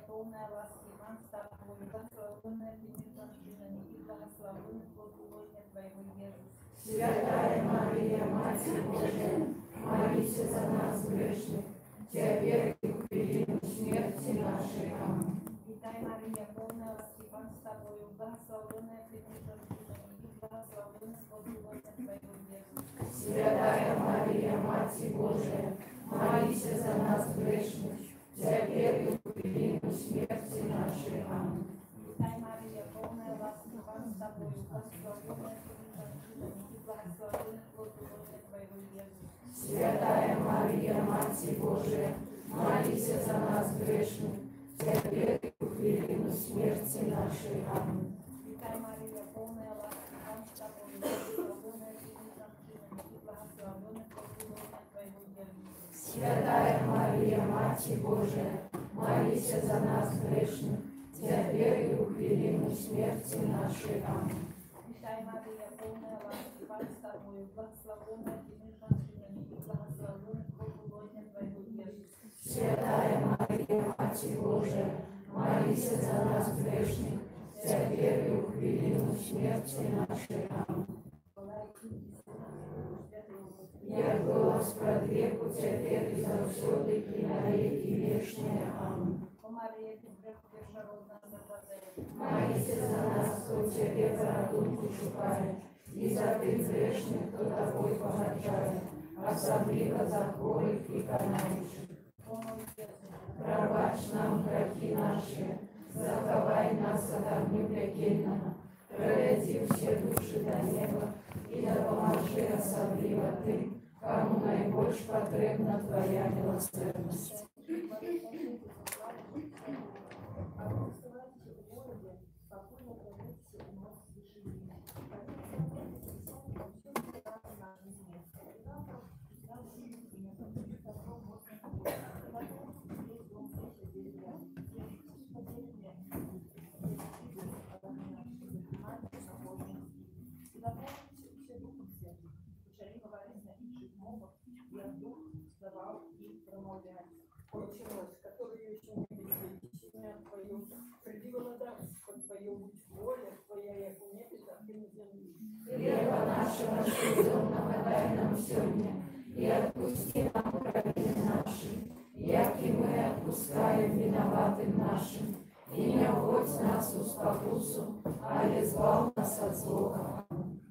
полная ласки, Пан с тобой, благословенная ты между женщинами, и благословенный плод лона Твоего, Иисус. Святая Мария, Мать Божия, молись за нас грешных, теперь и в годину смерти нашей. Аминь. Святая Мария, полная ласки, Пан с тобой, благословенная ты между женщинами, и благословенный плод лона Твоего, Иисус. Святая Мария, Мать Божия, молись за нас грешных, теперь и в годину смерти нашей. Аминь. Святая Мария, полная ласки, Пан с тобой, благословенная ты между женщинами, и благословенный плод лона Твоего, Иисус. Святая Мария, Мать Божия, молись за нас грешных, теперь и в годину смерти нашей. Аминь. Святая Мария, полная ласки, Пан с тобой, благословенная ты между женщинами, и благословенный плод лона Твоего, Иисус. Святая Мария, Мать Божия, молись за нас грешных, теперь и в годину смерти нашей. Аминь. Святая Мария, полная ласки, Пан с тобой, благословенная ты между женщинами, и благословенный плод лона Твоего, Иисус. Святая Мария, Мать Божия, молись за нас грешных, теперь и в годину смерти нашей. Аминь. Я голос продреву теперь и завсёды, и на веки вечные. Аминь. О Мария, ты греху первородная заплатая. Молись за нас, кто тебе породунку шукает, и за ты грешных, кто тобой погорчает, особливо за хворых и канающих. О мой Иисус, Пробачь нам грехи наши, заховай нас от огню пекельного, проведи все души до неба, и да поможи особливо ты, кому наибольш потребна твоя милосердность. Отче наш, который еще не видит, имя Твое, приди володарство Твое, будь воля Твоя, як у небе, так и на земле. Хлеба нашего насущного дай нам сегодня, и отпусти нам провины наши, як и мы отпускаем виноватым нашим, и не вводь нас в спокусу, а избавь нас от злого.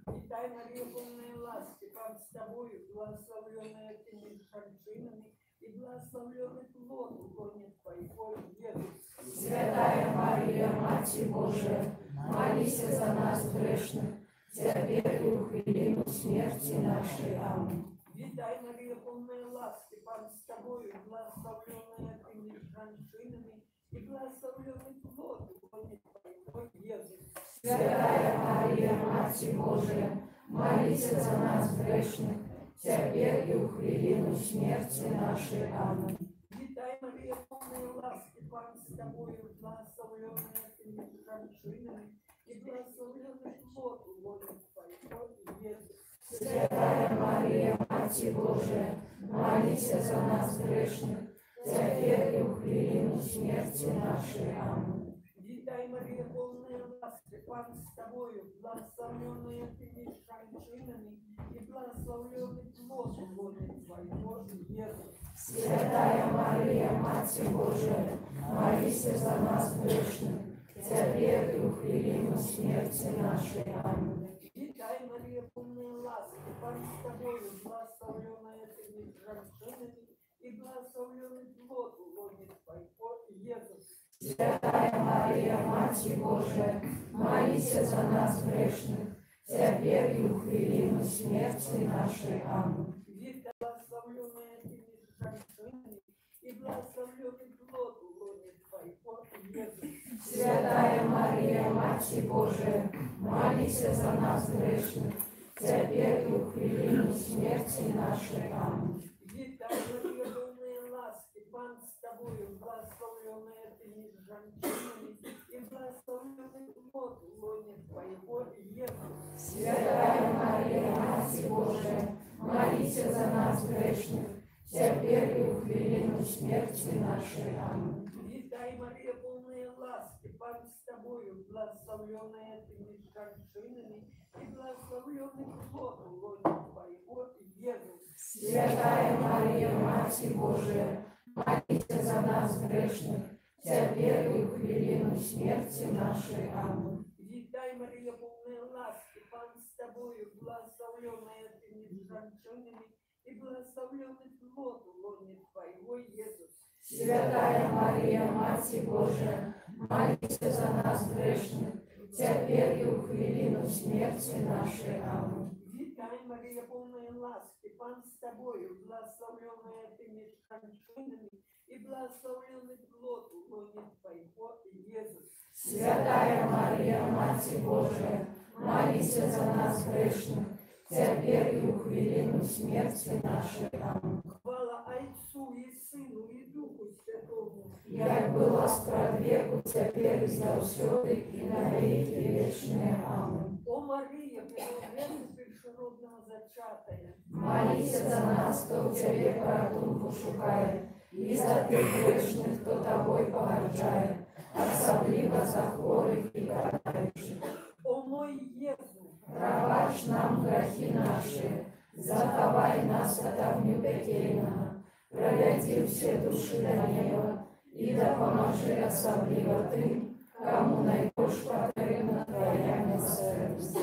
Святая Мария, полная ласки, Пан с тобою, благословленная ты между женщинами, и благословленный плод лона Твоего, Иисус. Святая Мария, Мать Божия, молись за нас грешных, теперь и в годину смерти нашей. Аминь. Святая Мария, полная ласки, Пан с тобою, благословленная ты между женщинами, и благословленный плод лона Твоего, Иисус. Святая Мария, Мать Божия, молись за нас грешных, теперь и в годину смерти нашей. Аминь. Святая Мария, полная ласки, Пан с тобою, благословленная ты между женщинами, и благословленный плод лона Твоего, Иисус. Святая Мария, Мать Божия, молись за нас грешных, теперь и в годину смерти нашей. Аминь. Святая Мария, полная ласки, Пан с тобою, благословленная ты между женщинами, и благословленный плод лона Твоего, Иисус. Святая Мария, Мать Божия, молись за нас грешных, теперь и в годину смерти нашей. Аминь. Святая Мария, полная ласки, Пан с тобою, благословленная ты между женщинами, и благословленный плод лона Твоего, Иисус. Святая Мария, Мать Божия, молись за нас грешных, теперь и в годину смерти нашей. Аминь. Святая, благословленная ты между женщинами, и благословленный плод лона Твоего, Иисус. Святая Мария, Мать Божия, молись за нас грешных, теперь и в годину смерти нашей. Аминь. Святая Мария, полная ласки, Пан с тобою, благословленная ты между женщинами, и благословленный плод лона Твоего, Иисус. Святая Мария, Мать Божия, молись за нас грешных, теперь и в годину смерти нашей. Аминь. Святая Мария, полная ласки, Пан с тобою, благословленная ты между женщинами, и благословленный плод лона твоего, Иисус. Святая Мария, Матерь Божия, молитесь за нас грешных, теперь и в хвилину смерти нашей. Аминь. Витай, Мария, полная ласки, Пан с тобою, благословленная ты между женщинами, и благословленный плод лона твоего, Иисус. Святая Мария, Матерь Божия, молитесь за нас грешных, теперь и в хвилину смерти нашей. Аминь. Витай, Мария, полная ласки, Пан с тобою, благословленная ты между женщинами, и благословленный плод лона твоего, Иисус. Святая Мария, Матерь Божия, молитесь за нас грешных, теперь и в хвилину смерти нашей. Аминь. Хвала Отцу и Сыну и Духу Святому. Як было спровеку, теперь и завсёды, и на веки вечные. Аминь. О Мария, первоверная першородного зачатая, Молись за нас, кто в тебе порятунку шукає, і за тих грешних, хто тобой погаджає, особливо за хворих і караючих. о мой Єзу, Пробач нам грехи наши, заховай нас от огню пекельного, проведи все души до неба, и допоможи особливо тим, кому найбільш потрібна твоя милосердя.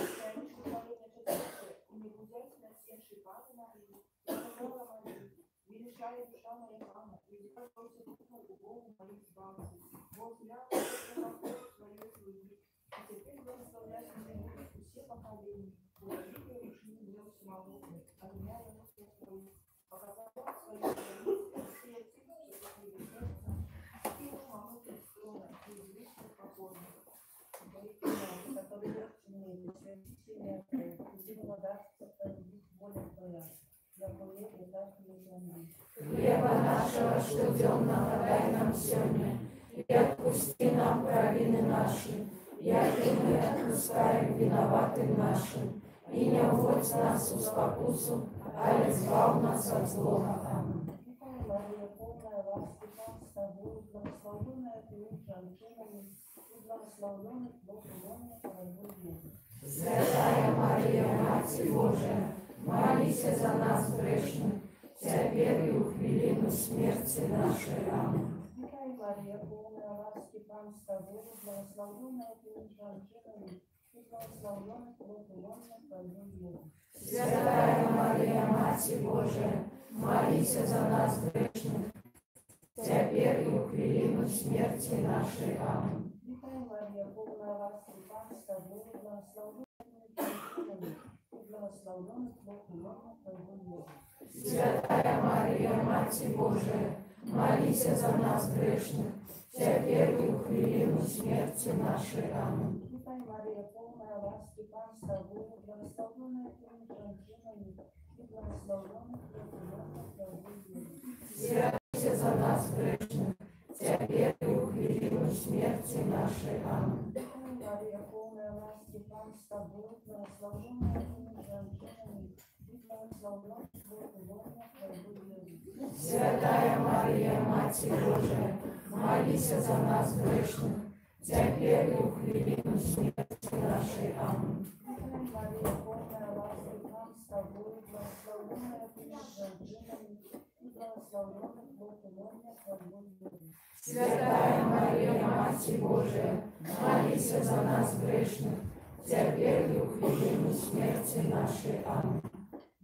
Хлеба нашего штоденного дай нам сегодня, и отпусти нам провины наши, яки мы отпускаем виноватым нашим, и не вводь нас в спокусу, а избав нас от злого. Аминь. Мария, полная ласки, Пан с тобой, благословенная ты между женщинами, и благословенный плод лона твоего, Иисус. Святая Мария, Матерь Божия, молись за нас грешных, теперь и в хвилину смерти нашей. Аминь. Витай, Мария, полная ласки, Пан с тобой, благословенная ты между женщинами, и благословенный плод лона твоего, Иисус. Святая Мария, Матерь Божия, молись за нас грешных, теперь и в хвилину смерти нашей. Аминь. Витай, Мария, полная ласки, Пан с тобой, благословенная ты между женщинами, и благословенный плод лона твоего, Иисус. Святая Мария, Матерь Божия, молись за нас грешных, теперь и в хвилину смерти нашей. Аминь. Витай, Мария, полная ласки, Пан с тобой, благословенная ты между женщинами, и благословенный плод лона твоего, Иисус. Святая за нас грешных, теперь и в хвилину смерти нашей. Аминь. Витай, Мария, полная ласки, Пан с тобой, благословенная ты между женщинами, и благословенный плод лона твоего, Иисус. Святая Мария, Матерь Божия, молись за нас грешных, теперь и в хвилину смерти нашей. Аминь. Витай, Мария, полная ласки, Пан с тобой, благословенная ты между женщинами, и благословенный плод лона твоего, Иисус. Святая Мария, Матерь Божия, молись за нас грешных, теперь и в хвилину смерти нашей. Аминь.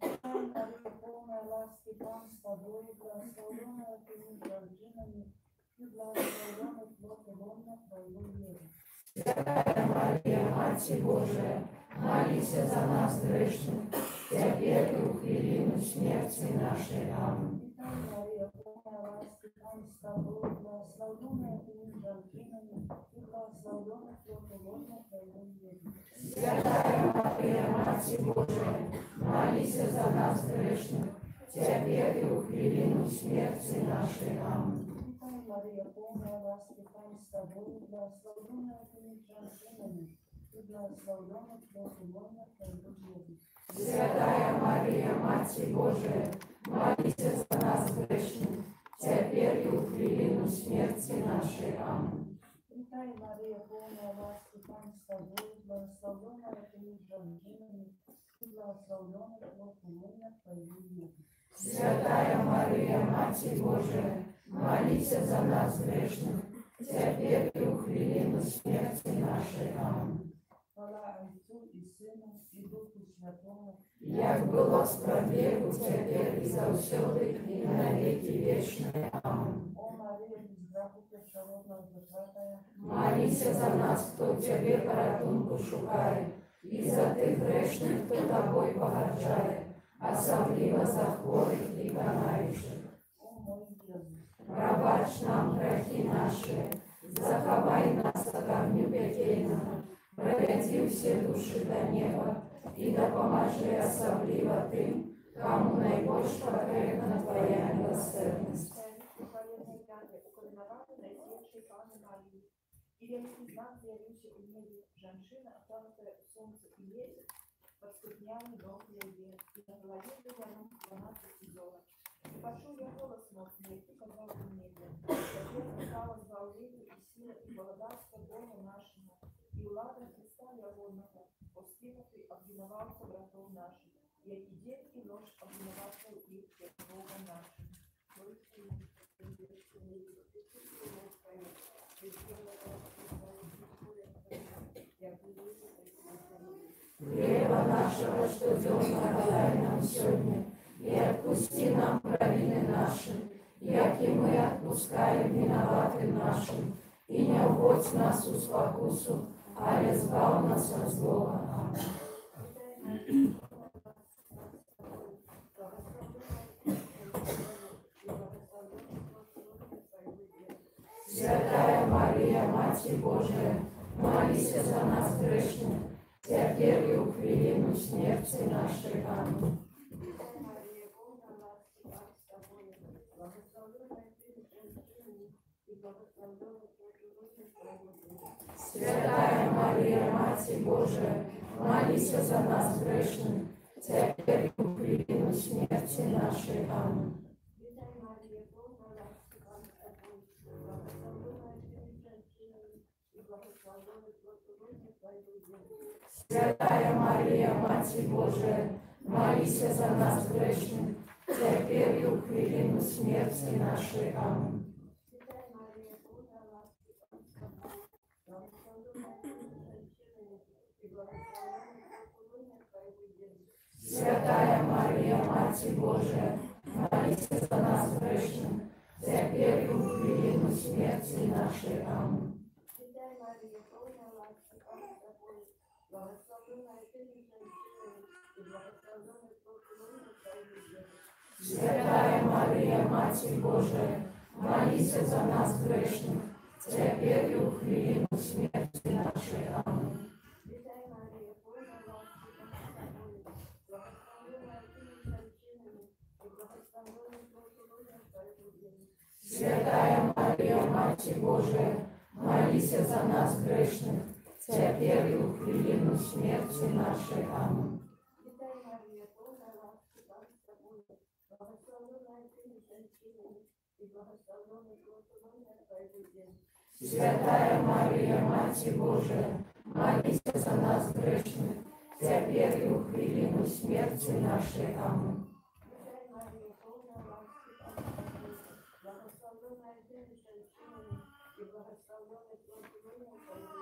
Витай, Мария, полная ласки, Пан с тобой, благословенная ты между женщинами, и благословенный плод лона твоего, Иисус. Святая Мария, Матерь Божия, молись за нас грешных, теперь и в хвилину смерти нашей. Аминь. Витай, Мария, полная ласки, Пан с тобой, благословенная ты между женщинами, и благословенный плод лона твоего, Иисус. Святая Мария, Матерь Божия, молись за нас грешных, теперь и в хвилину смерти нашей. Аминь. Витай, Мария, полная ласки, Пан с тобой, благословенная ты между женщинами, и благословенный плод лона твоего, Иисус. Святая Мария, Матерь Божия, молись за нас грешных, теперь и в хвилину смерти нашей. Аминь. Вітай, Марія, повна ласки, Пан з тобою, благословенна ти між жінками, і благословенний плод лона Твоего, Иисус. Святая Мария, Матерь Божия, молись за нас грешных, теперь и в хвилину смерти нашей. Аминь. Хвала Отцу и Сыну, и Духу Святому, Як было справедливо, теперь и завсёды, и на веки вечные. Аминь. О Мария, без греху первородного зачатая, Молись за нас, кто тебе порятунку шукає, і за тих грешних, хто тобой погарджає, особливо за хворих і канаючих. о мой Иисус, Пробач нам грехи наши, заховай нас от огню пекельного, проведи все души до неба, и допоможи особливо тим, кому найбільш потрібна Твоя милосердність. Праведной Яне, укореноваты наисветшей Паны Марии. И великий знак явился в небе женщина, отванутая у солнца и месяц, под ступнями ног ее, и на голове ее 12 золот. И почул я голос мощный, и сказал в небе: «Отец стало зволнение и сила, и благодарство Бога нашему, и влада Христа Ягодного, постигнутый обвиновался братов наших, и эти день и ночь обвиновался их пред Богом нашим». Хлеба нашего, что дёмного дай нам сегодня, и отпусти нам провины наши, як и мы отпускаем виноватым нашим, и не вводь нас в спокусу, а избав нас от злого. Аминь. Святая Мария, Матерь Божия, молись за нас грешных, теперь и в хвилину смерти нашей. Аминь. Мария, полна ласки, Бог с тобою, благословенная ты между женщинами, и благословенный плод Твоего, Иисус. Святая Мария, Матерь Божия, молись за нас грешных, теперь и в хвилину смерти нашей. Аминь. Витай, Мария, полна ласки, Бог с тобой, благословенная ты между женщинами, и благословенный плод Твоего, Иисус. Святая Мария, Матерь Божия, молись за нас грешных, теперь и в хвилину смерти нашей. Аминь. Витай, Мария, полна ласки, Бог с тобой, благословенная ты между женщинами, и благословенный плод Твоего, Иисус. Святая Мария, Матерь Божия, молись за нас грешных, теперь и в хвилину смерти нашей. Аминь. Витай, Мария, полна ласки, Бог с тобой, благословенная ты между женщинами, и благословенный плод Твоего, Иисус. Святая Мария, Матерь Божия, молись за нас грешных, теперь и в хвилину смерти нашей. Аминь. Витай, Мария, полна ласки, Бог с тобой, благословенная ты между женщинами, и благословенный плод Твоего, Иисус. Святая Мария, Матерь Божия, молись за нас грешных, теперь и в хвилину смерти нашей. Аминь. Витай, Мария, полна ласки, Бог с тобой, благословенная ты между женщинами, и благословенный плод Твоего, Иисус. Святая Мария, Матерь Божия, молись за нас грешных, теперь и в хвилину смерти нашей. Аминь. Витай, Мария, полна ласки, Бог с тобой, благословенная ты между женщинами, и благословенный плод Твоего,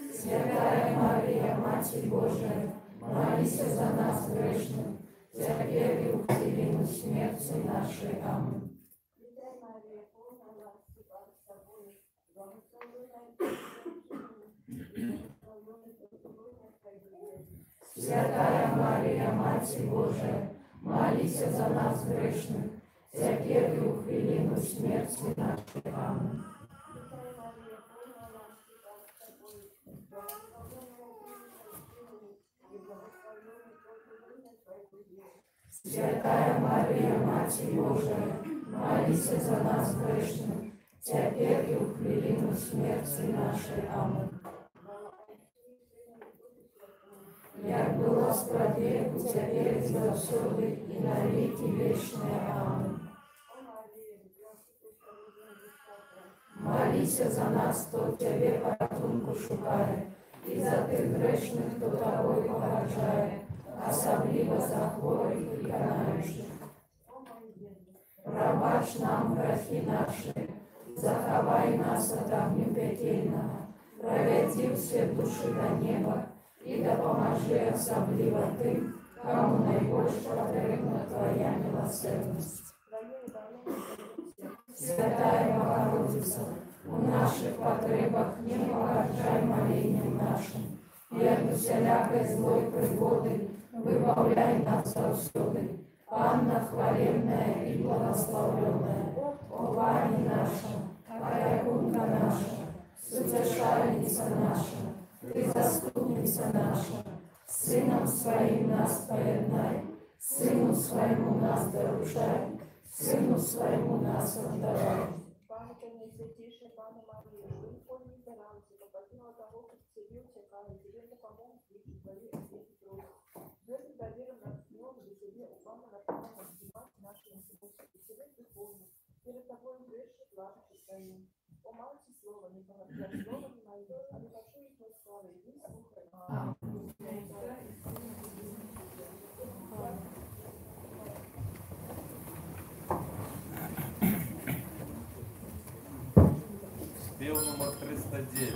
Иисус. Святая Мария, Матерь Божия, молись за нас грешных, теперь и в хвилину смерти нашей. Аминь. Витай, Мария, полна ласки, Бог с тобой, благословенная ты между женщинами, и благословенный плод Твоего, Иисус. Святая Мария, Матерь Божия, молись за нас грешных, теперь и в хвилину смерти нашей. Аминь. Витай, Мария, полна ласки, Бог с тобой, благословенная ты между женщинами, и благословенный плод Твоего, Иисус. Святая Мария, Матерь Божия, молись за нас грешных, теперь и в хвилину смерти нашей. Аминь. Як было справедливо, теперь и завсёды, и на веки вечные. Аминь. О Мария, здравствуй, Молися за нас, хто Тебе порятунку шукає, і за тих грешних, хто Тобою погаджає, особливо за хворих і канаючих. Пробач нам грехи наші, заховай нас от огню пекельного, проведи все душі до неба і допоможи особливо тим, кому найбільше потрібна Твоя милосердність. Святая Богородица, у наших потребах не погаджай молением нашим, и от всякой злой пригоды выбавляй нас отсюда. Анна хваленная и благословленная, упование наше, опекунка наша, утешальница наша, Ты заступница наша, Сыном Своим нас поеднай, Сыну Своему нас доручай, Сыну Своему нас отдавай. Пам'ятай найсвятіше, Пане Марія, що ніколи не заранці, попадила того, хто к Тебе утекает, Тебе допомог Твої Твої ответы трудно. Верно доверим нас снова до Тебе, упама на право снимать наши институты, и Тебе духовно, перед Тобой грешных влажных Своим. О, мальчи слова, не погордай слово не мое, а не хочу их Твой славы, и не слухай. Спев номер 309.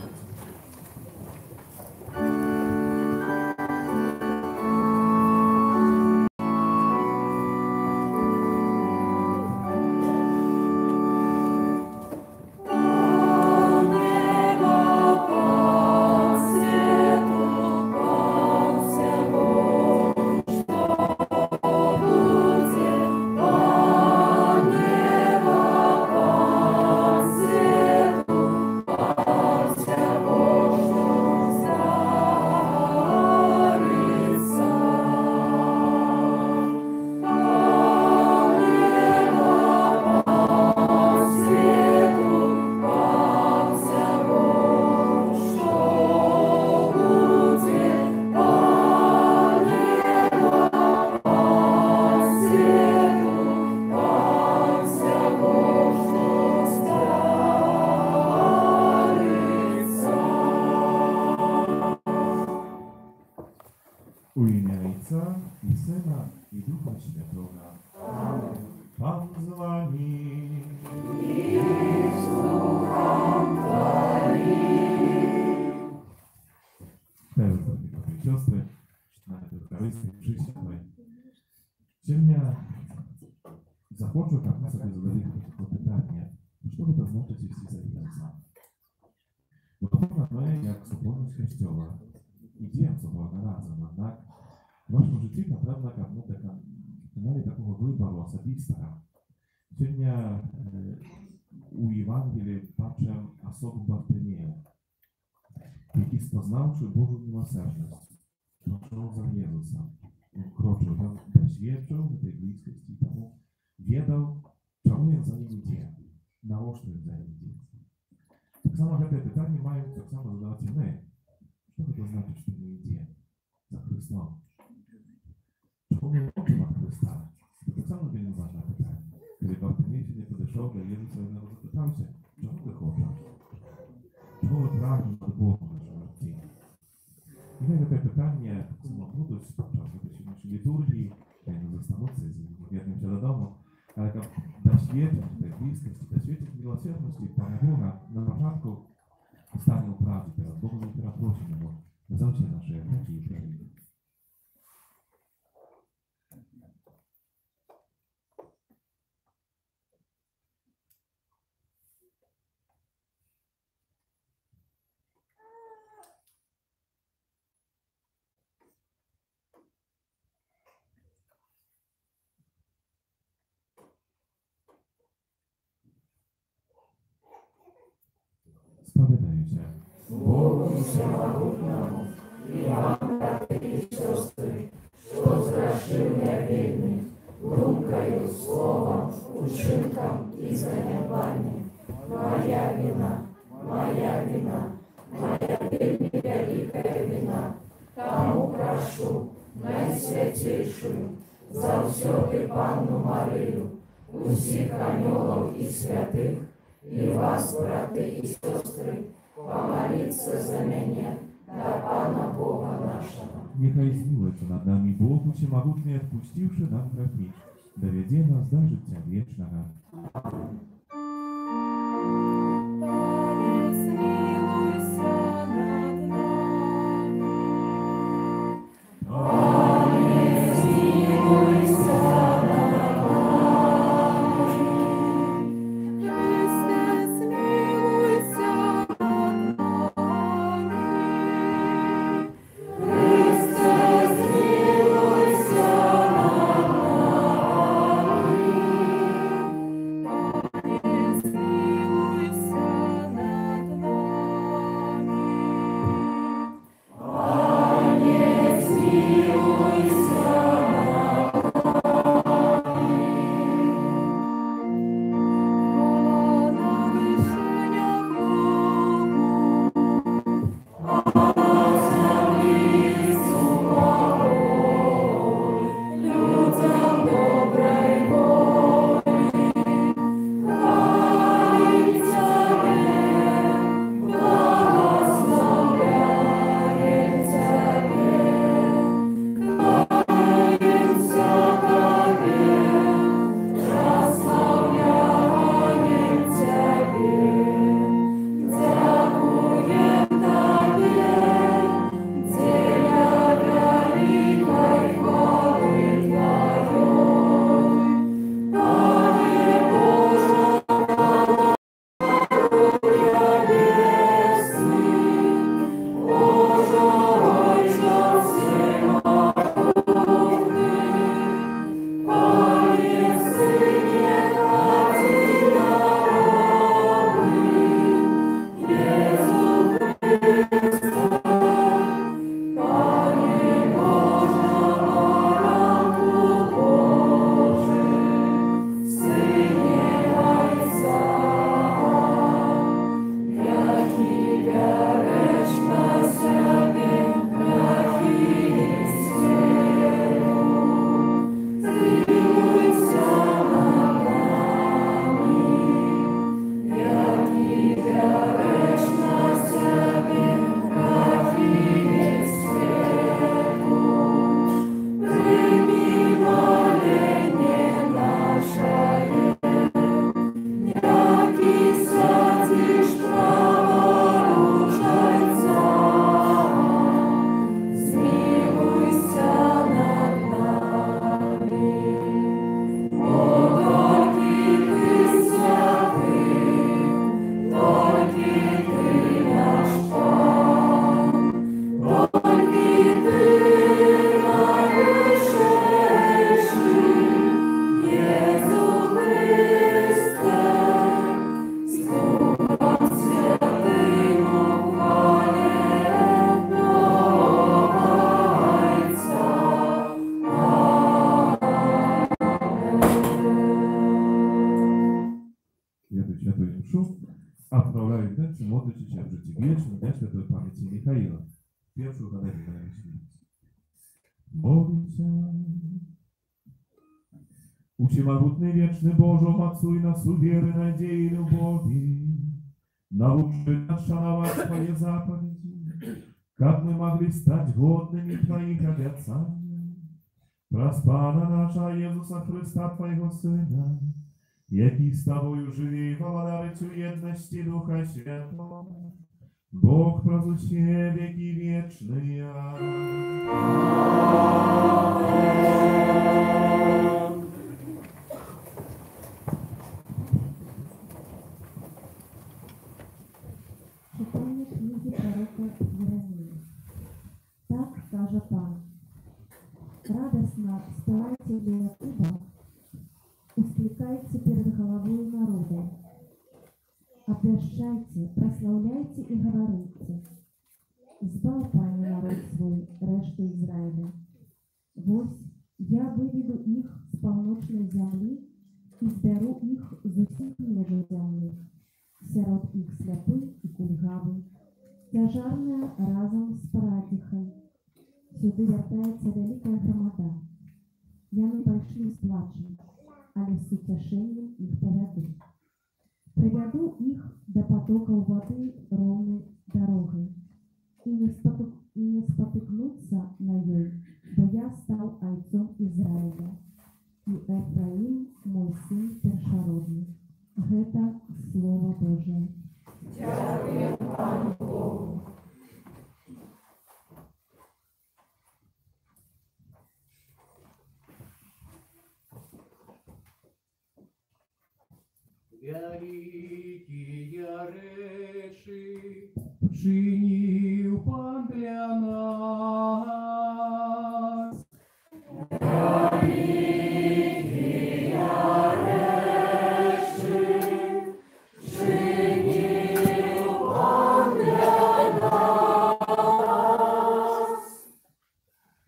U imię Ojca i Syna i Ducha Świętego. Amen. Pan z wami. Teraz, drogie bracia i siostry, na Eucharystii Przyświętej. Ciemnia захочу так ми собі задали питання, що би то значить всі завіса. Бо ми, як соборність Kościoła, idziemy sobą razem, jednak w naszym życiu naprawdę mieli takiego wyboru osobistego. Ciemnia u Ewangelii patrzę osobę Bartymieja, jaki spoznawszy Bożą miłosierność, kroczył za Jezusa. Kroczył, on doświadczył tej bliskości, temu wiedział, czemu on za nim idzie, naocznie za nim idzie. Tak samo te pytania mają tak samo zadawać my. Що це значить, що ми йдемо за Христом? Чому ми робимо Христа? Це так само для нього важне питання. Коли Бартимій не підійшов до Єзуса, він запитався, чому ти хочеш? Чому ви прагнете до Бога в нашому житті? І ми таке питання будуть спочатку сьогоднішньої літургії, хай не застануться з вірним додому, але як досвідчить tej bliskości, досвідчить милосердності Пана Бога на початку stanie uprawy teraz, Bogu teraz prosimy, bo zawsze nasze chęci i pragnienia. Spowiadają się Богу всемогутному и вам, братья и сестры, что згрішив я вельми, думкою, словом, учинком и занепанням. Моя вина, моя вельми великая вина. Тому прошу найсвятейшую, завсёды Панну Марию, усіх анёлов и святых, і вас, брати і сестри, помоліться за мене до Пана Бога нашого. Niechaj zmiłuje się nad nami Bóg Wszechmogący, odpuściwszy nam grzechy, dowiedzie nas do życia wiecznego. Отправляю дальше, modlić się w życie wieczne dla świętej pamięci Michaila. Pierwszy udanek na jego śmierć. Modlić się. Всемогутный вечный Боже, мацуй нас у веры, надеи и любови. Научи нас шановать Твои заповеди, как мы могли стать годными Твоих обетований. Праз Пана наша Иисуса Христа, Твоего Сына, який з Тобою живі, владарицю єдності Духа Святого, Бог прозвуче веки вечные. Читання книги пророка Єремії. Так каже Пан: радостно спевайте для Якуба, ускликайте перед головой народа. Обвещайте, прославляйте и говорите: «Збав Пане народ свой, решту Израиля. Вось я выведу их с полночной земли и зберу их з усіх межей земли. Сярод их сляпы и кульгавы, цяжарная разом з парадіхай. Сюди вяртається велика громада. Яны пайшлі з плачем, але з уцяшэннем іх павяду. Приведу их до потоков воды ровной дорогой, и не спотыкнутся на ней, бо я стал отцом Израиля, и Ефраим мой сын першородный. Это Слово Божие. Дякую Пану Богу. Великие речи вчинил Пан для нас.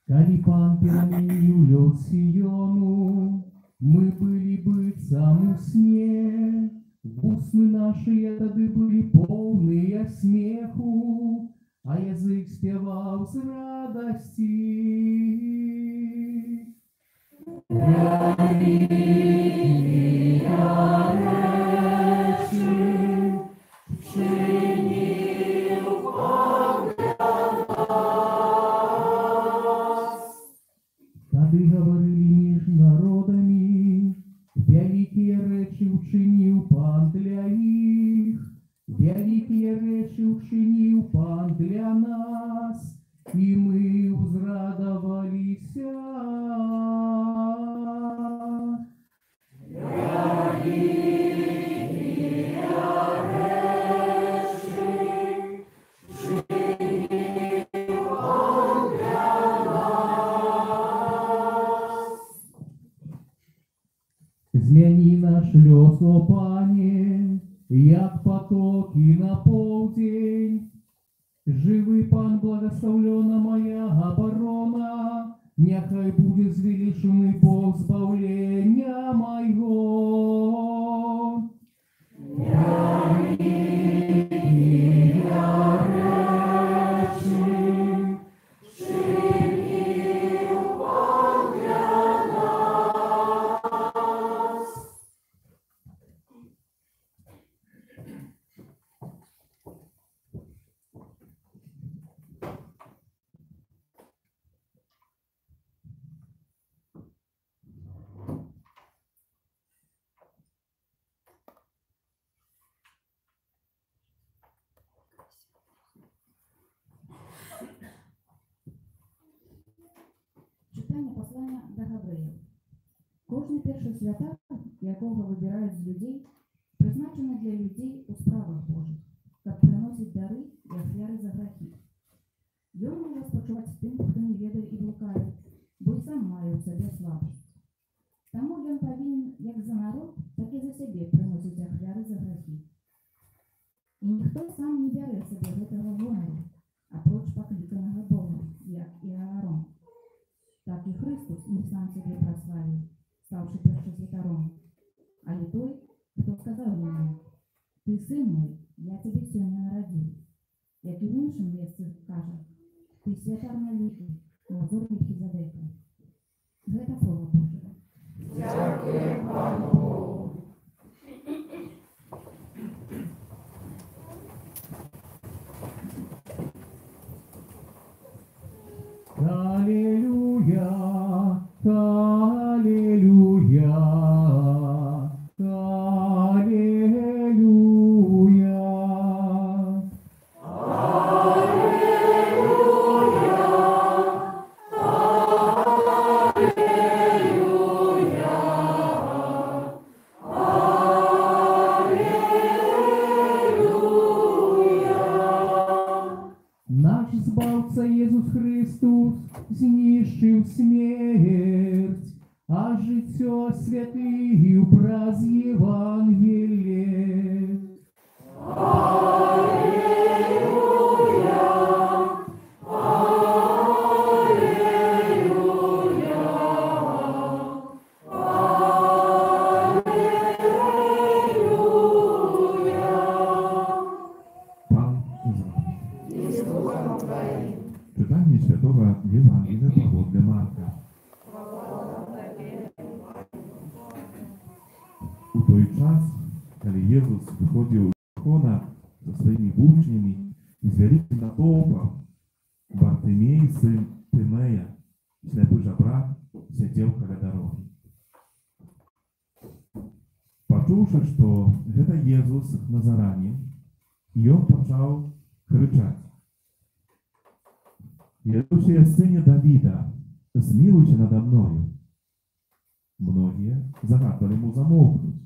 Коли Пан переменил лед Сиону, мы были бы в самом сне, устны наши тады были полные смеху, а язык спевал с радости. Тады говорили между народами, великие речи учинил Пан для них, великие речи учинил Пан для нас, и мы узрадовались. Змяни наш лёс, о Пане, як потоки на полдень. Живый Пан, благословлена моя оборона, нехай будет звеличенный Бог збавления моего. Читання послання до Гаврея. Кожний перший свята, якого вибирають з людей, призначено для людей у справах Божих, як приносить дари і ахвяри за грехи. Ён може спочивати з тим, хто не ведає і блукає, бо й сам має у себе слабость. Тому ён повинен як за народ, так і за себе приносити ахвяри за грехи. І ніхто сам не бере себе гэтага гонору, апроч покликаного Богом, як і Аарон. Так и Христос не сам себе прославил, ставший першосвятаром, а не той, кто сказал ему: «Ты сын мой, я тебе сегодня народил». Як и в іншому місці каже: «Ты святар навіки, надзор Мельхизедека». Гэта Слово Божие. Дякую Пану Богу. Аллилуйя, аллилуйя, аллилуйя. Наш Збавца Єсус Христос знищив смерть, а життя святих праз Євангеліє. Пан з вами. І з Духом Твоїм. Читання Святого Євангелія погодля Марка. У той час когда Иисус выходил из хона со своими учнями, из великим натовпом Бартимей, сын Тимея, слепый жабрак, сидел около дороги. Почувши, что это Иисус Назаранин, и он начал кричать: «Идущий сыне Давида, смилуйся надо мною». Многие загадывали ему замолкнуть,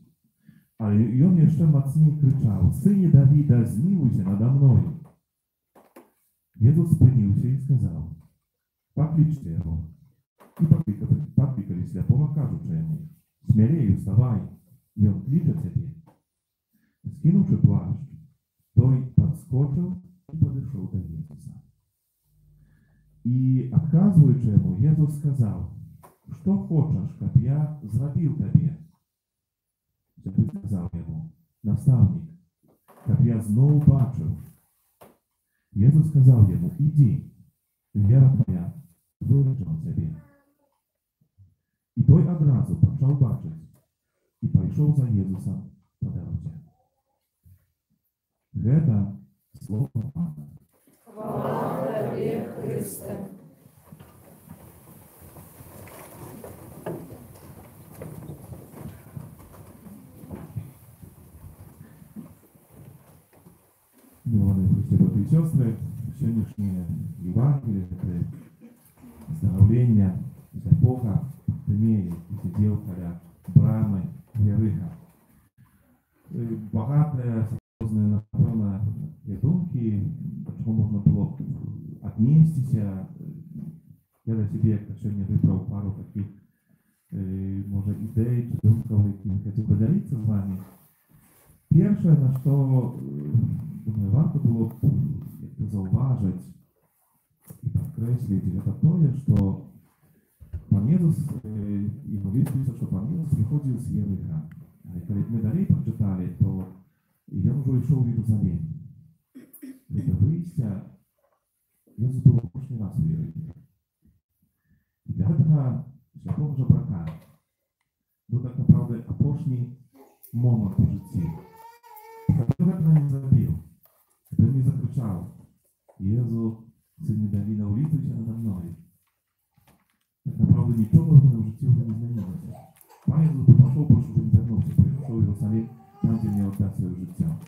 а и он еще мощнее кричал: «Сыне Давида, смилуйся надо мною». Иисус спынился и сказал: «Покличьте его». И покликали слепого, кажучи ему: «Смелей, вставай, и он кличет тебе». Скинувши плащ, той подскочил и подошел до Иисуса. И, отказываючи ему, Иисус сказал: «Что хочешь, как я зробил тебе?» Слепий сказав йому: «Наставник, как я знову бачив». Иисус сказав йому: «Иди, віра твоя вилечила тебе». І той одразу почав бачити і пішов за Єсусом по дорозі. Це слово Пана. Хвала тобі, Христе. Милые братья и сестры, сегодняшнее Евангелие, это оздоровление Бога, Тимея, и сидел около брамы Яриха. Багатые, серьезные, напевно, думки, чего можно было отнестися. Я для себе, как сегодня выбрал пару таких, может, идей, думков, якими хотел поделиться с вами. Pierwsze, na co думаю, warto było zauważyć i podkreślić, to jest, że Pan Jezus, i mówiliśmy, że Pan Jezus wychodził z Jericha. Ale kiedy my dalej przeczytali, to on już szedł w Jeruzalem. Do wyjścia Jezus był ostatni raz w Jerichu. I dla tego ślepego żebraka był tak naprawdę ostatni moment w życiu. Который этого не забил, который не закричал: «Иисус, сын Давида, улитуйся надо мной». Так направду ничего в этом житті уже не изменилось. Пан Иисус бы пошел, больше уже не вернулся, пришел в Иерусалим, там, где мне отдать свое життя.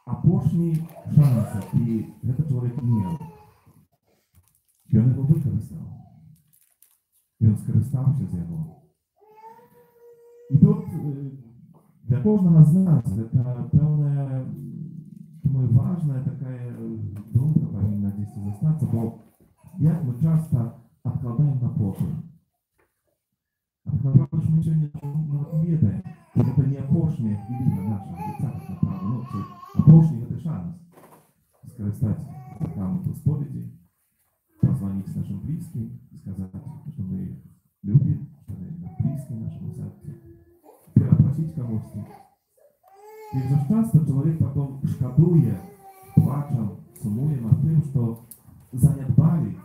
А пошли шансы, и этот человек имел. И он его використав. И он скористався з його. І тут для кожного з нас это певная, думаю, важная такая думка повинна здесь застаться, бо як мы часто откладаем на потом. Откладаем, что мы сегодня не ведаем, что это не опошня хвилина нашего лица, направо, ну, опошня это шанс скористать сакраменту споведи, позвонить нашим близким, сказать, что мы их любим, что они близки нашему сердцу. Просить кого-то. И уже часто человек потом шкодует, плачем, сумуем о том, что занедбали,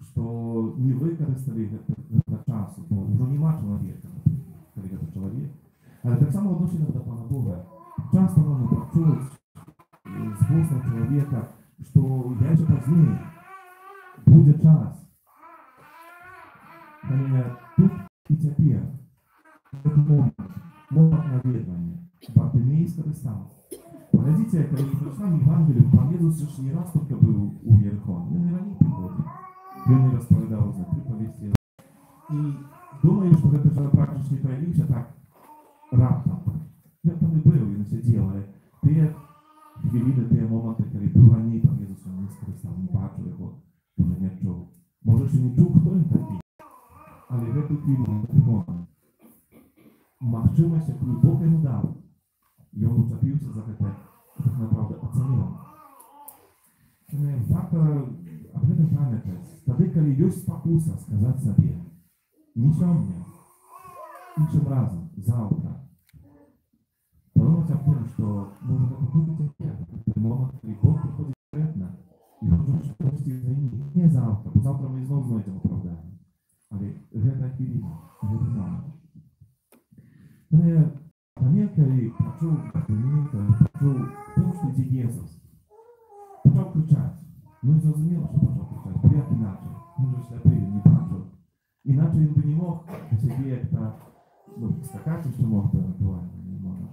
что не выкористали этот час, бо уже нема человека, коли это человек. Але так само отношение до Пана Бога. Часто можно почуть с Божьего человека, что я еще позднее, будет час. Тут и теперь, этот момент наведывания, Бартимей скористал. Погодите, когда мы прочитаем Евангелие, Пан Иисус не раз только был у Єрихон, він не раніше приходив. Він не розповідав за приповісті. І думаю, що це вже практично не появився так раптом. Він там і був, він сидів, але ті хвилини, ті моменти, коли був раніше, Пан Ісус не скористав, не бачив його, дуже не чув. Може, ще не чув, хто він такий. Але в эту хвилину, в этот момент, можливість, яку Бог йому дав, і він уцепився за це, так направду оцінив. Варто об этом пам'ятати. Тоді, коли є спокуса сказати собі: не сьогодні, іншим разом, завтра. Подумати об том, що може бути тепер, в момент, коли Бог приходить конкретно, і може щось змінити. Не завтра, бо завтра ми знову знайдемо оправдання. Але це хвилина, це момент. Пам'ятка Ну і зрозуміло, що почав кричати, бо як іначе? Він же сліпий, він не бачив. Іначе він би не мог собі як та, скакати, що мог би евентуально, не може.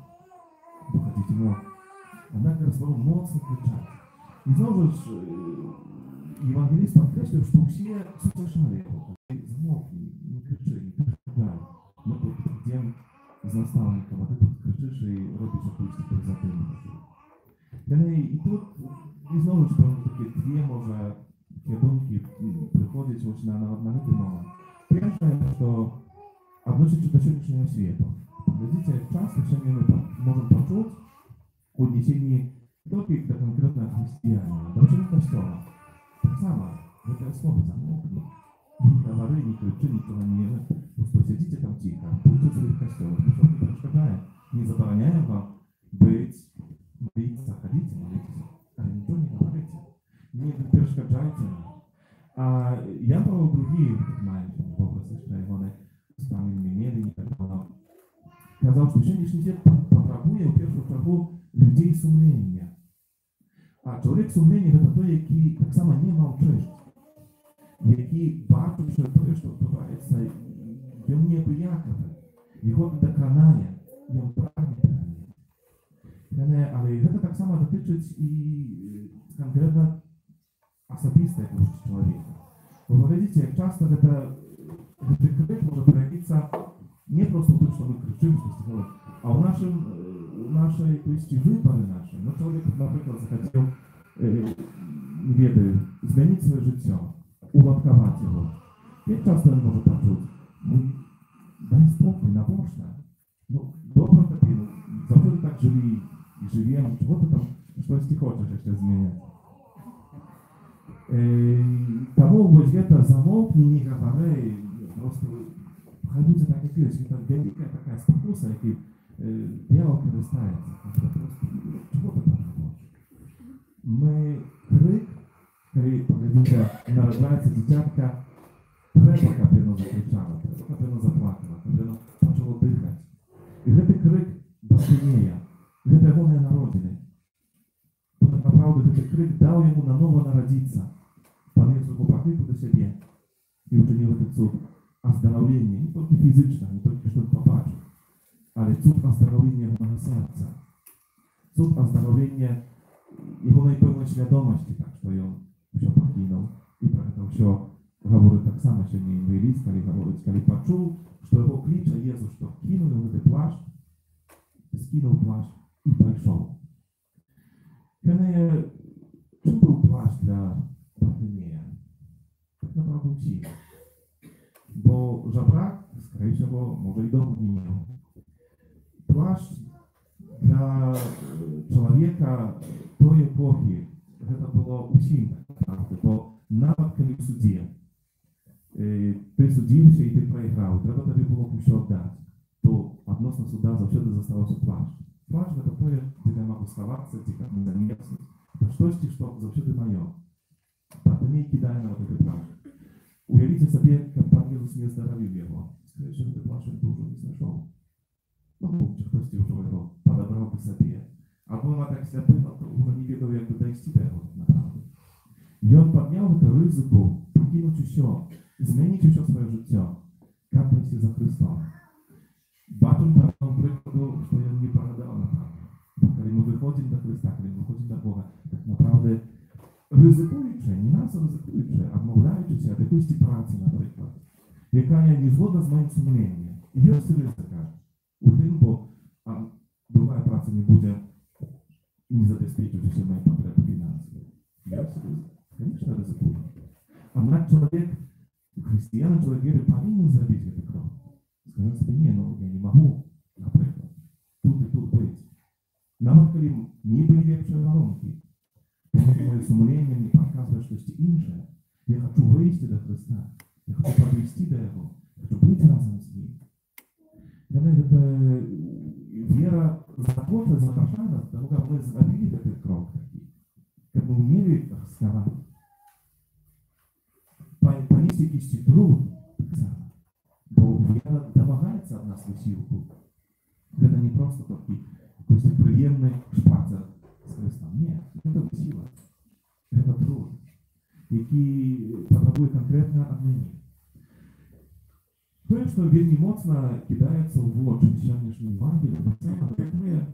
Бо ходити мог. Однак розповів моцно кричати. І знову ж, євангеліст підкреслив, що всі слухали його. Замовкни, не кричи, не перешкоджай. Ми тут йдемо з наставником, а ти тут кричиш і робиш якусь таку затримку. І тут, і знову ж, такі дві, може, такі думки приходять ось на цей момент. Перше, що относится до сегодняшнего света. Глядите, часто сегодня мы можем почуть о несении только до конкретного христианина, до учения костола. Так само, в этой основе замолкни. Не говори, не кричи, никого не... Просто сидите там тихо, будьте в своих костелах, никто не перешкоджает, не забороняем вам быть, молиться, ходите, молитесь, а ничего не говорите, не перешкоджайте нам. А я про другие, знаете, образы, что вони станами мірені, казав, що сьогоднішній світ потребує в першу чергу людей сумління. А чоловік сумління – це той, який так само не мовчить, який бачить, що те, що відбувається, він не приякає, його не доконає, він прагне переміни. Але це так само дотичить і конкретно особисто якогось чоловіка. Ви бачите, як часто этот крик может проявиться не просто в том, что мы кричим, а в нашей, то есть выборы наши. Ну, человек, например, захотел, не ведаю, изменить свое життя, уладковать его. И часто он может почуть, дай спокой, набожно. Ну, добро тобі, ну, завжди так живи и живем, чего ты там, что-то ты хочешь еще изменять. Того вот где-то замолкни, не говори, просто ходите так, как есть. Это великая такая спокуса, який дьявол користається. Просто, чого ти там хочеш? Ми крик, коли, погодите, народжається дитятка, треба капельно закричала, треба капельно заплакала, капельно почало дихати. І цей крик досвідчення, це його не народжений. То так направду цей крик дав йому наново народитися. Понес руку покрытую до себе и учинил этот суд оздоровления, не только физично, не только что побачив, але суд оздоровления его сердца, суд оздоровления его наиповной свідомості, так що він все покинув. І про це все говорить так само, що не євангеліст, коли говорить, коли почув, що його кличе Єсус, що кинув його цей плащ, скинув плащ і пішов. Чим був плащ для Бартимея? Так направду всі. Бо жабрак, скоріше всього, може й дому не мав. Плащ для чоловіка той епохи, це було усім так, бо навіть коли в суді ти судився і ти проіграв, треба тобі було б все віддати, то відносно суда завжди залишався плащ. Плащ – це те, де я можу сховатися, тихо, не замерзнути. Це щось, що завжди моє. Бартимей кидає на цей плащ. Уявіть собі, як пан Єсус не оздоровив його. Скажіть, що цей плащ він дуже не знайшов. Ну, чи хтось його його подобрав би собі. Або вона так сляпила, то вона не відав, як дойти до його, направду. І він підняв цю ризику, покинути все, змінити все своє життя, як пойти за Христом. Бачимо на тому прикладу, що він не прогадав, направду. Коли ми виходимо до Христа, коли ми виходимо до Бога, так направду ризикуючи, не нас ризикуючи, відмовляючися від якоїсь праці, наприклад, яка не згодна з моїм сумлінням. І є ризика. У тим, бо друга праця не буде не забезпечувати всі мої потреби фінансові. Є ризик. Звісно, ризикує. Однак чоловік, християнин, чоловік повинен зробити цей крок. Сказати собі, ні, ну я не можу, наприклад, тут і тут бути. Навіть коли ніби ліпші воронки, моє сумління не показує щось інше. Я хочу вийти до Христа. Я хочу подвести до Його. Я хочу бути разом з Ним. Вера забота запрошает нас, потому как мы зробили этот крок, как мы умели сказать, понести якийсь труд, бо вера домагається від нас висілку. Це не просто такий якийсь приємний шпацер з Христом. Ні, це сила, це труд. які потребує конкретно ад мяне. Тое, што вельмі моцна кідаецца ў вочы сённяшняй Евангеліі, таксама тое,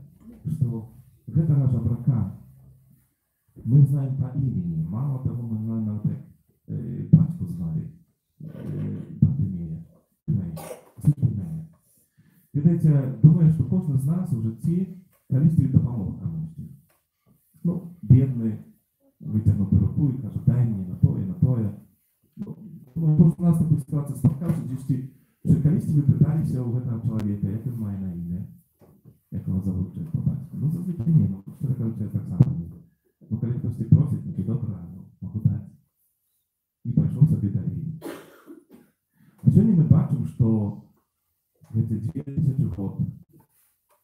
што гэтага жабрака мы знаем по имени. Мало того, мы знаем, нават як бацьку звалі Бартымея. Ведаеце, думаю, што кожны з нас у жыцці калісьці дапамог камусьці. Ну, бедны, выцягнуты руку і кажа, дай мне на тое, на тое. Ну, кожны з нас такой ситуацыі спаткаўся, дзесьці, што калісьці вы пыталіся ў гэтага чалавека, як ён мае на імя, як яго завуць чалавек па бацьку. Ну, зазвычай не, ну, што кажуць, я таксама не. Ну, калі хтосьці просіць, ну, добра, ну, магу даць. І пайшоў сабе далей. А сёння мы бачым, што гэты 2000 год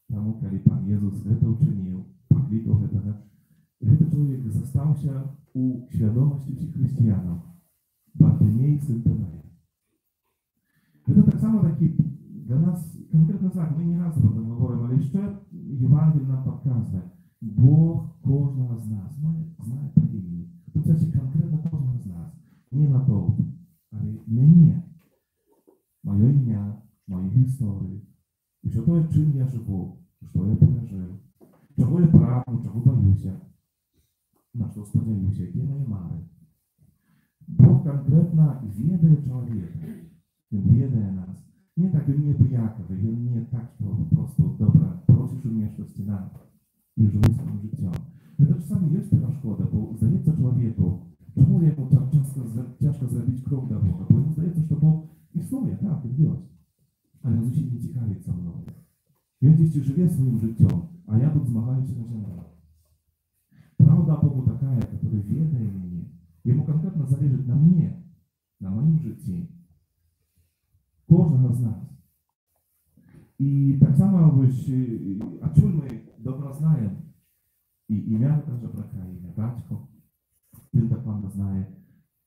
таму, калі Пан Езус гэта ўчыніў, паклікаў гэтага, гэты чалавек застаўся ў свядомасці ўсіх хрысціянаў. Бартымей, сын Тымея. Гэта таксама такі для нас конкретны знак. Мы не раз об этом говорим, але яшчэ Євангеліє нам показує. Бог кожного з нас знає по імені. Тобто це конкретно кожного з нас. Не на то, але мене, моє ім'я, мої історії. І що то, чим я живу, що я пережив, чого я прагну, чого боюся, на що сподіваюся, які мої мари. Бог конкретно ведає чоловіка. Він ведає нас. Не так, він не пояковий, він не так, що просто добре просиш у мене щось нам і живу своїм життям. Це ж саме є перешкода, бо здається чоловіку, чому йому так тяжко зробити крок до Бога? Бо йому здається, що Бог існує, так, він є. Але він зовсім не цікавиться мною. Він десь живе своїм життям, а я тут змагаюся на землі. Правда Богу такая, которая ведает меня, ему конкретно залежит на мне, на моем житті, кожного з нас. І так само, адчуль ми добре знаємо і ім'я этого жебрака, і ім'я батько, він докладно знає,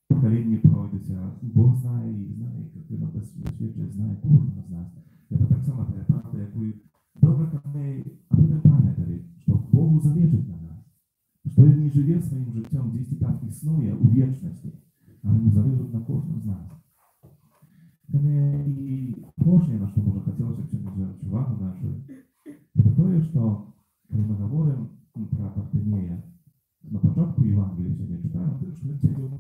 покоління пройдуться, Бог знає, як він досвідчує, знає кожного з нас. Це так само та правда, яку добре ми пам'ятали, що Богу залежить на нас. Что он не живе своим життям, десь там існує у вічності, але не залежить на кожному з нас. І кожне, на що може хотілося б звернути увагу нашу, це те, що коли ми говоримо про Бартимея, на початку Євангелія сьогодні читаємо, що він сидів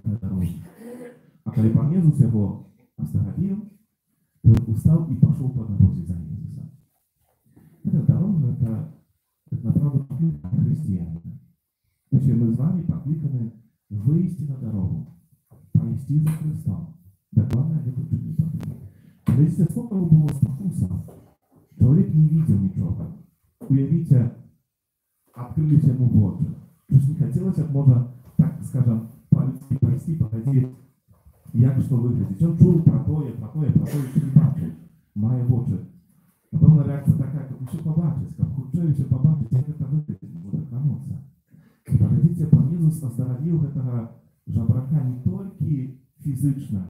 на дорозі. А коли Пан Єсус його остановив, то він устав і пішов по дорозі за Єсусом. Ця дорога, це направду покликання християнина. Усі ми з вами покликані вийти на дорогу, пройти за Христом. Докладно это учили Бартимей. Видите, сколько было спокуса. Человек не видел ничего. Уявите, открылись ему в очи. То есть не хотелось, как можно, так скажем, по-людски пройти, походить, як что выглядит. Он чул про то, что не бачил, мая в очи. Напевно, реакция такая, как еще побачить, как худшее еще побачить, як это выглядит, будет вернуться. Погодите, Пан Єсус оздоровил этого жабрака не только физично,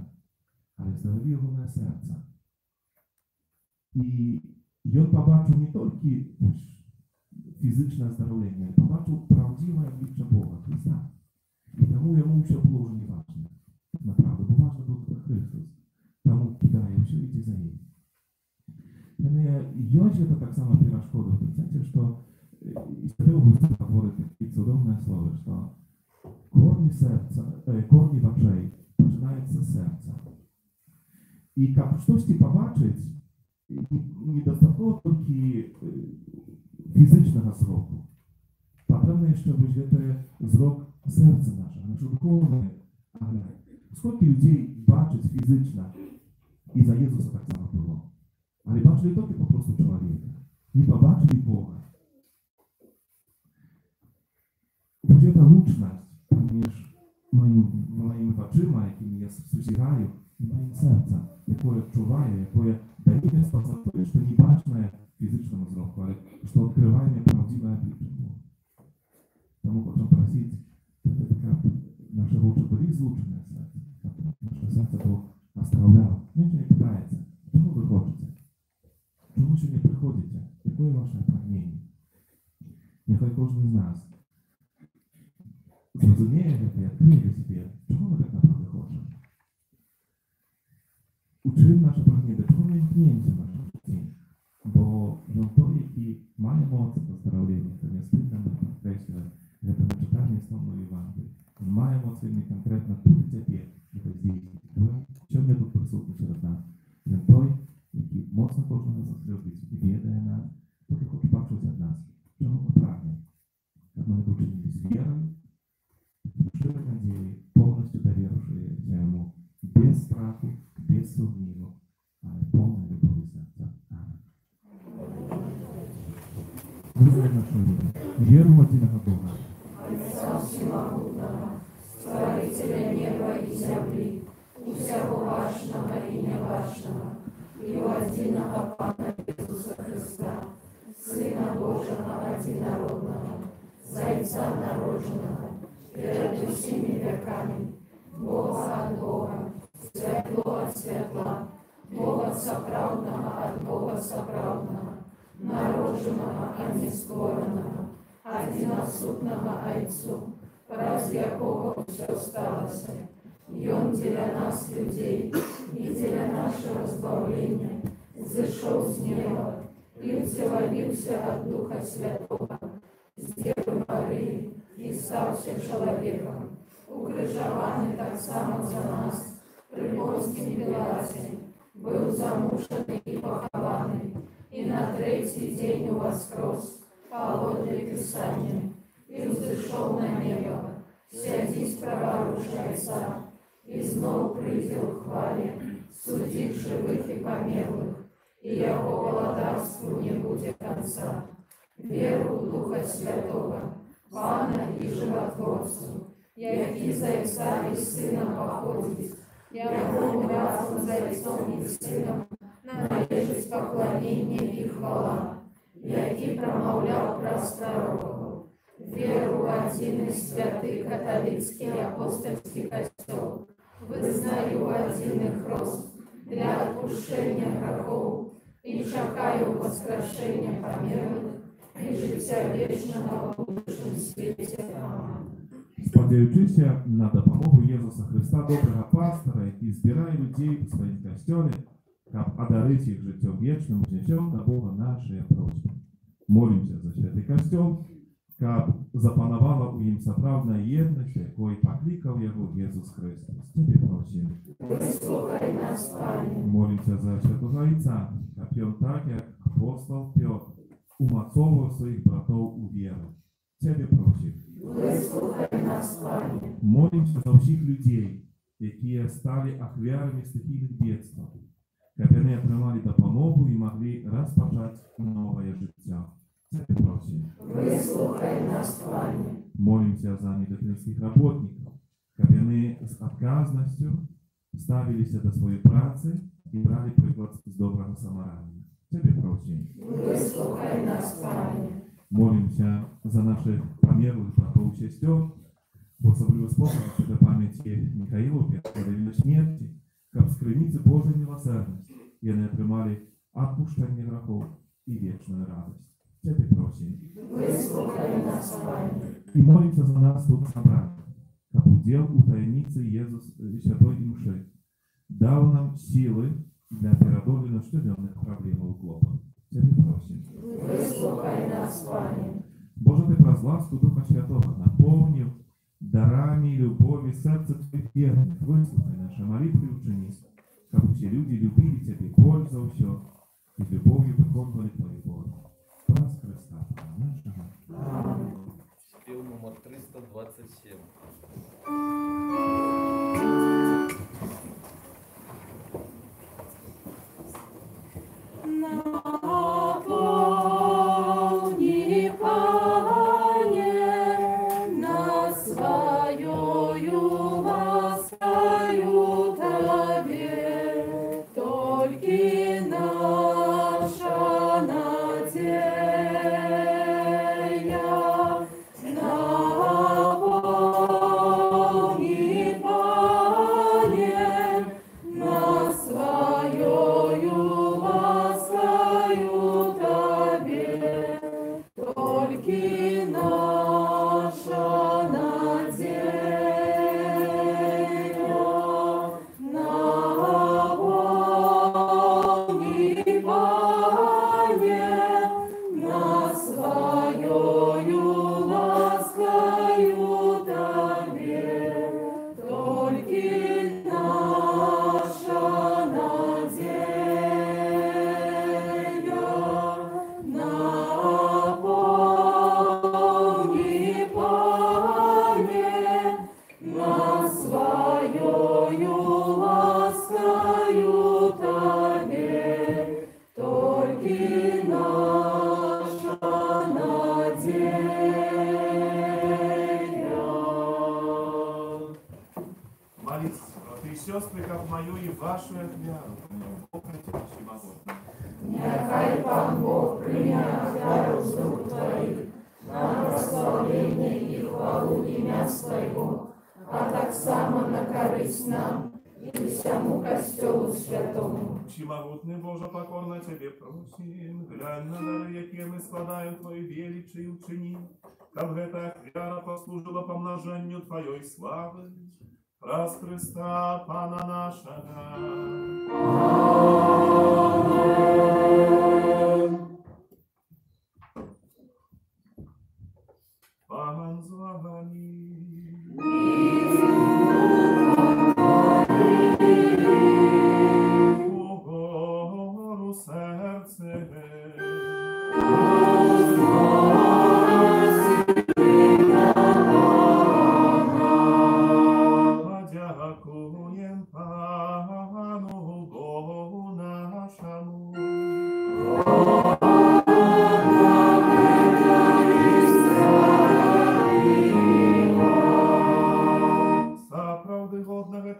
але здоров'я його на серце. І він побачив не тільки фізичне оздоровлення, він побачив правдиве обличчя Бога, Христа. І тому йому все було вже не важливо. Направду, бо важливо було Христос. Тому кидає все, йти за ним. Є це так само перешкода. Представте, що і Святий Августин говорить таке чудовне слово, що корні очей починаються з серця. І каб штосьці побачить, недостатково тільки фізичного зроку. Потрібно ще вижити зрок серця нашого, нашу духовну. Скільки людей бачить фізично, і за Єсуса так само було. Але бачили тільки просто чоловіка, не побачили Бога. Буде та лучність поміж моїми очима, якими я спостерігаю, і моїм серцем, яке відчуваю, яке дає способство, що не бачне фізичному зроку, але що відкриває мені правдиве обличчя Бога. Тому хочу просити, щоб така наші очі були злучені серце, наше серце Бог оставляв. Нічого не питається, чому ви хочете? Чому ще не приходите? Яке ваше прагнення? Нехай кожен з нас Зрозуміє тебе, відкриє себе, чого ми так направду хочемо. У чим наше прагнення, до чого ми імкнемося в нашому житті? Бо він той, який має моці поздоровлення, це не стильно ми підкреслюємо, це не читання основної Євангелії. Він має моці не конкретно тут і тепер, це здійснити. Що він тут присутній серед нас? Він той, який моцно кожного з нас любить і відає нас, поки хоче бачити від нас. Чого ми прагнемо? Щоб ми вчинили з вірою, душевной надеей, полностью доверившие Ему, без страху, без сомнений, а полной любовью сердца. Аминь. Вызови нашу веру. Веру в единого Бога. Отца Всемогутного, Створителя неба и земли, у всего важного и неважного, и у единого Пана Иисуса Христа, Сына Божьего Одинородного, Зайца народженного, перед всеми веками, Бога от Бога, светло от светла, Бога соправдного от Бога соправдного, народженного, а не скоренного, одиносутного Отцу, раз якого все сталося, и Он для нас, людей, и для нашего избавления, зашел с неба и вселился от Духа Святого, с Девы Марии, и стався человеком, укрыжованный так само за нас, при Понтии Пилате, был замученный и похованный, и на третий день воскрес, подле Писания, и взошел на небо, сядись праворуч Отца, и знов прийде в хвале, судить живых и померлых, и его владарству не будет конца. Веру в Духа Святого, Пана и Животворцу, який за Отца и Сына походит, якому разом за Отцом и Сыном належить поклонение и хвала, який промовлял про старого, веру в один и святый католицкий апостольский костел, вызнаю один и хрост для отпущения грехов и чекаю воскрешения померлых і життя вічного у Божому світі. Амінь. Сподіваючися на допомогу Єсуса Христа, доброго пастора, який збирає людей у своїм костелі, щоб одарити їх життям вічним, життям до Бога нашої просьби. Молимося за святий костел, щоб запанувала у їм справжня єдність, якою покликав його Ісус Христос. Тебе просимо. Вислухай нас, Пане. Молимося за святого Отця, щоб він так, як апостол Петр, умацовував своїх братів у віру. Тебе просимо. Вислухай нас, Пане. Молимося за всіх людей, які стали ахвярами стихійних бедствий, щоб вони отримали допомогу і могли розпочати нове життя. Тебе просимо. Вислухай нас, Пане. Молимося за медицинских работников, щоб вони з відказністю ставилися до своєї праці і брали приклад з доброго самарянина. Тебе просимо. Вислухай нас, Пане. Молимся за наших померлых братов и сестер, в особливо способом святой памяти Михаилу, который смерти, как скрыницы Божьей милосердности, и они отримали отпущение грехов и вечную радость. Тебе просим. Вислухай нас, Пане. И молимся за нас тут собрать, как удел у таинницы Иисус Святой Мши, дал нам силы для преодоления штырённых проблем и уклопов. Тебе просим. Вислухай нас, Пане. Боже, Ты про ласку Духа Святого наполнил дарами любови сердца Твоих верных. Выслушай наши молитвы и учениц, чтобы все люди любили Тебя, пользу все, и любовью духовной Твоей Бога. Прас Христа, нашего. Аминь. Спел номер 327. Наполни, Пане, нас своёю ласкою Тебе, только наша надея. Наполни, сестры, как мою и вашу отвяру, Бог Отец Всемогутний. Нехай Пан Бог прийме офяру з рук Твоїх на прославлення і хвалу ім'я Своєго, а так само на користь нам і всьому Костьолу Святому. Всемогутный Боже, покорно Тебе просим, глянь на дары, які ми складаем Твою величие учини, как эта вера послужила помножению Твоей славы, раз Христа Пана нашего. Пан з вами. Угору серце. Подякуєм Пану Богу нашому.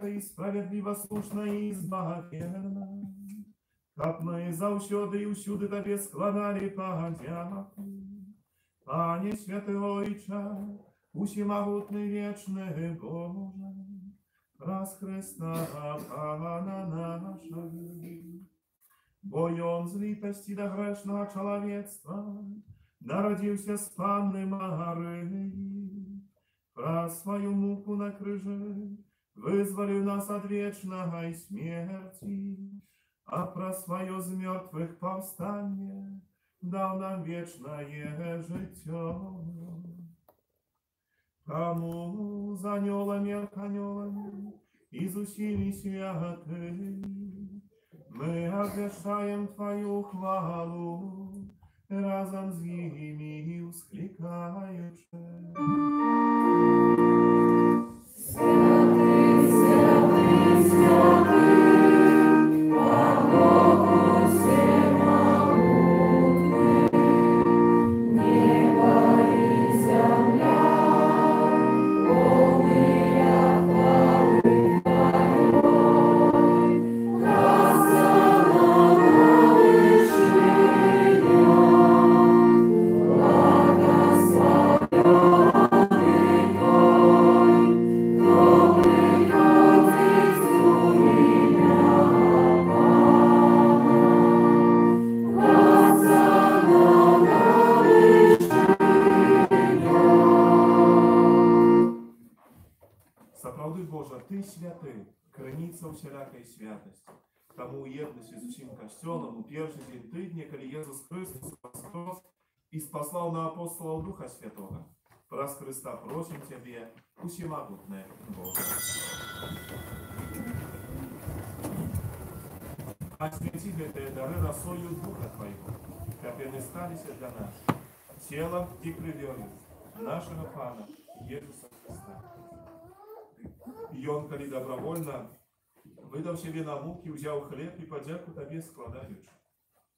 И справедливо, слушно и избавленно, как мы заущоды и усюди Тебе складали подяку. Пане Святый Ойче, Всемогутный вечный Боже, раз Христа Пана нашего, бо Он з литости до грешного человечества народился с Панны Марии, про свою муку на крыже вызволив нас от вечной смерти, а про свое з мертвых повстание дал нам вечное житье. Кому за анёлами, арханёлами и з усіми святыми мы обвешаем Твою хвалу, разом с ними ускликаючи. Ты святый, криниця всякої святості. Тому у єдності з усім Костьолом у перший день тижня, коли Єсус Христос воскрес и спаслал на апостолов Духа Святого, праз Христа просим Тебе, Всемогутный Боже. Освети эти дары росою Духа Твоего, как они стались для нас, телом и кровью нашего Пана Иисуса Христа. И Он, коли добровольно, выдав себе на муки, взял хлеб и подяку Тебе складаючи,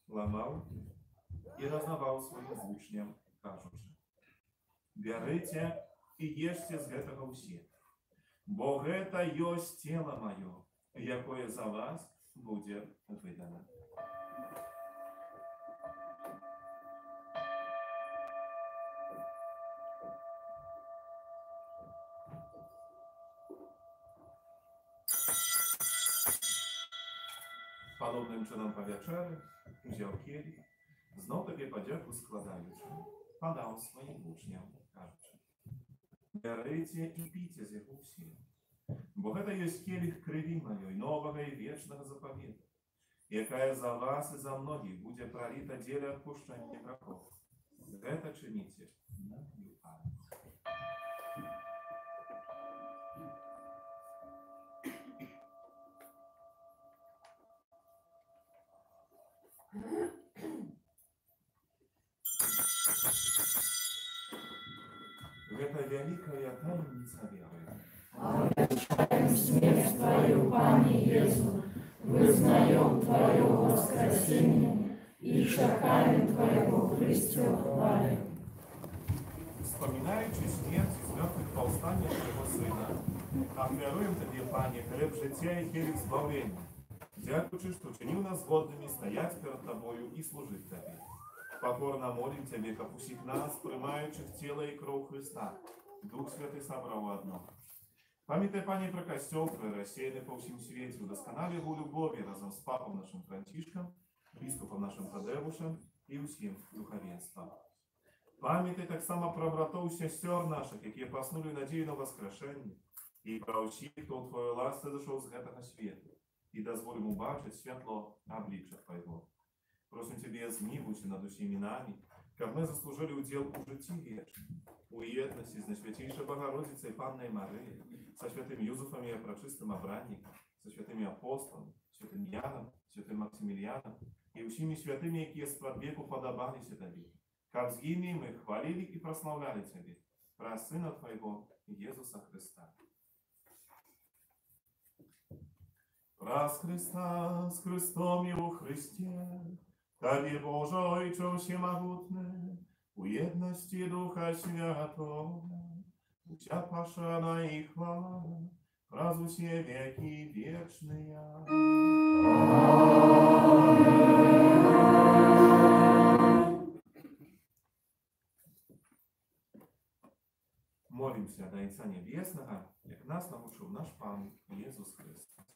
ломал и раздавал своим учням, кажучи: «Берите и ешьте з гэтага ўсе, бо гэта ёсць тело маё, якое за вас будзе выдано». Подобним чином по вечері узяв келих, знов таки подяку складаючи, подав своїм учням, кажучи: «Берите і пійте з його всі, бо гэта ёсць келих крові моєї, нового і вечного заповіта, якая за вас і за многих буде пролита дзеля отпущення грехов. Гэта чините на мою пам'ять». Это великая таинница веры. Обращаем смерть Твою, Пане Иисус, вызнаем Твое воскресение и чекаем Твоего Христа хвали. Вспоминаючи смерть из мертвых повстания Твоего Сына, Ахвяруем Тебе, Пане, хлеб життя и хлеб збавления. Дякуючи, что учинил нас годными стоять перед Тобою и служить Тебе. Покорно молим Тебе, как усих нас, примающих тело и кровь Христа, Дух Святый собрал в одно. Памятай, Пане, про костел Твой, рассеянный по всем свете, удосконали его любовью разом с папом нашим Францишком, бископом нашим Тадеушем и усім духовенством. Памятай так само про братов и сестер наших, які поснули надію на воскрешение, и про усіх, хто у Твою ласку зашел с этого света, и дозволим убачить светло обличия Твоего. Просим Тебе, змилуйся над усіми нами, как мы заслужили удел у житті вечном, у едности с Наисвятейшей Богородицей Панной Марией, со святым Юзефом и пречистым обранником, со святыми апостолами, святым Яном, святым Максимилианом и усими святыми, які с веку подобалися Тебе. Как с ними мы хвалили и прославляли Тебе, про Сына Твоего, Иисуса Христа. Раз Христа с Христом и во Христе, Тебе, Божий, всемогутный, у едности Духа Святого, вся пошана и хвала, раз все веки вечные. Молимся до Отца Небесного, як нас научил наш Пан Иисус Христос.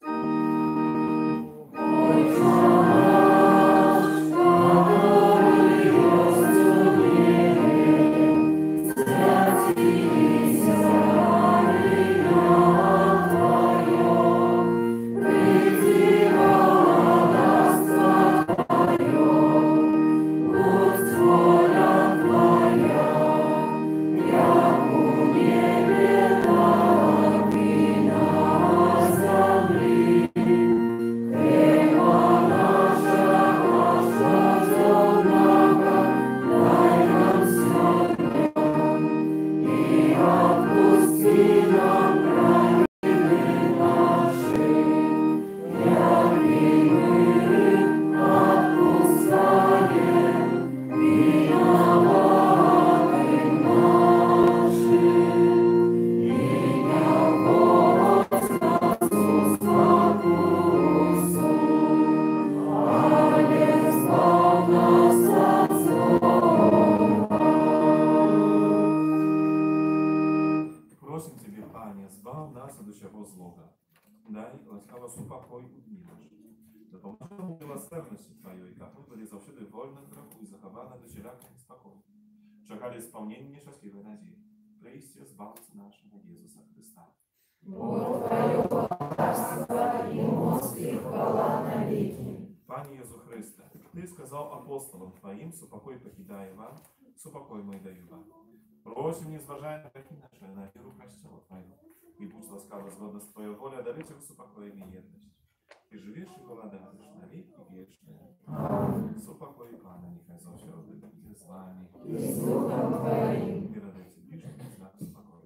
Czekali spełnienie nieszczęśliwej nadziei. Przyjście Zbawcy naszego Jezusa Chrysta. Бо Твое царство и мощь и хвала навеки. Пане Иисус Христе, Ты сказал апостолам Твоим, супокой покидаю вам, супокой мой даю вам. Просим, не зважая на грехи наши, на веру костела Твоего, и будь ласкава згодна с Твоей волей, одари Тебя супокоем и едность. Ты живешь и голодаешь на веки вечные. Супокой Пана, нехай завсёды будет с вами. И с Духом Твоим. Мир дайте ближним, знак спокоя.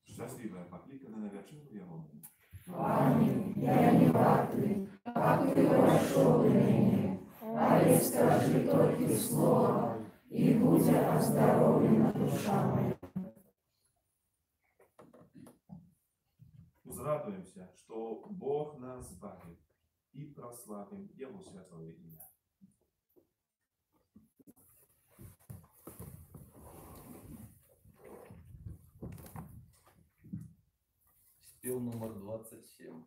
Щасливая, покликана на вершину Вероны. Пане, я не вартый, как Ты прошел меня, а скажи только слово, и будь оздоровлена душа радуемся, что Бог нас избавил, и прославим Его святое имя. Спел номер 27.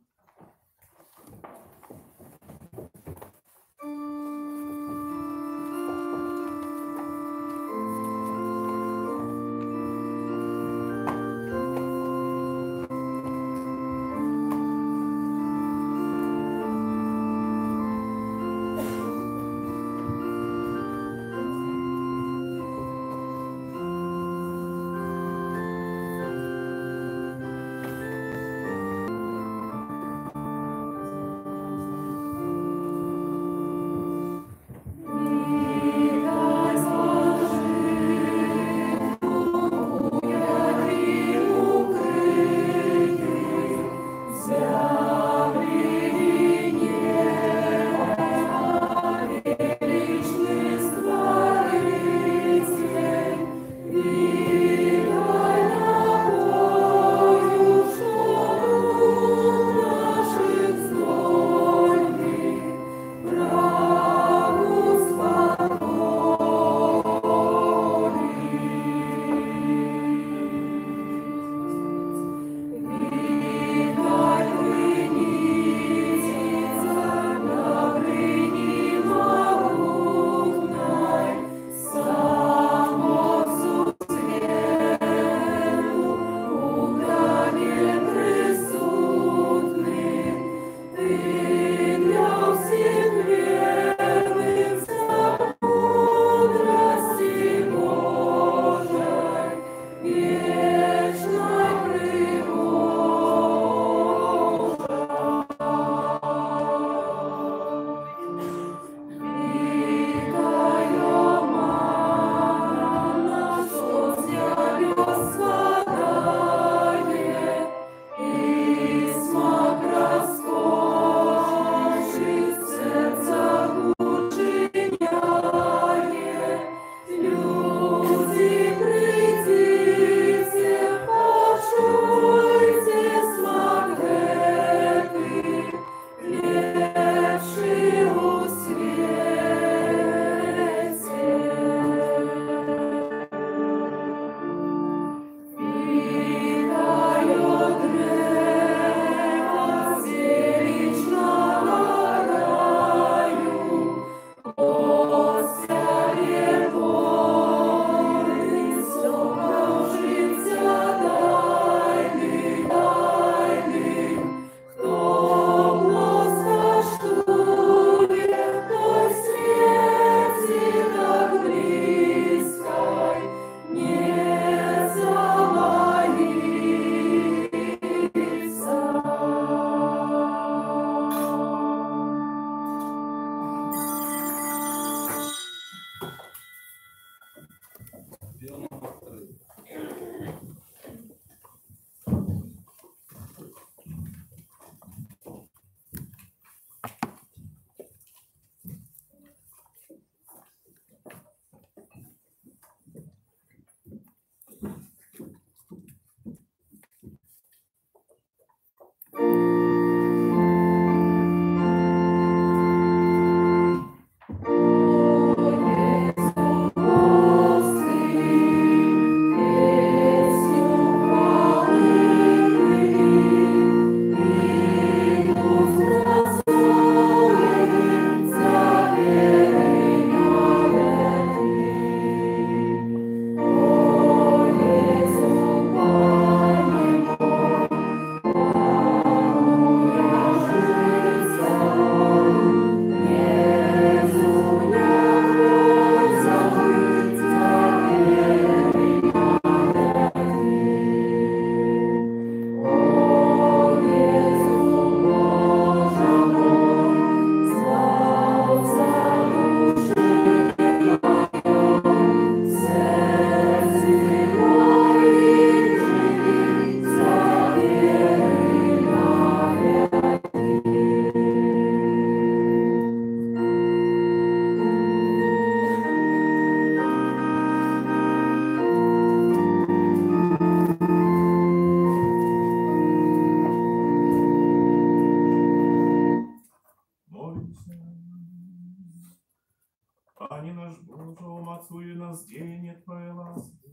імя Твоей ласки.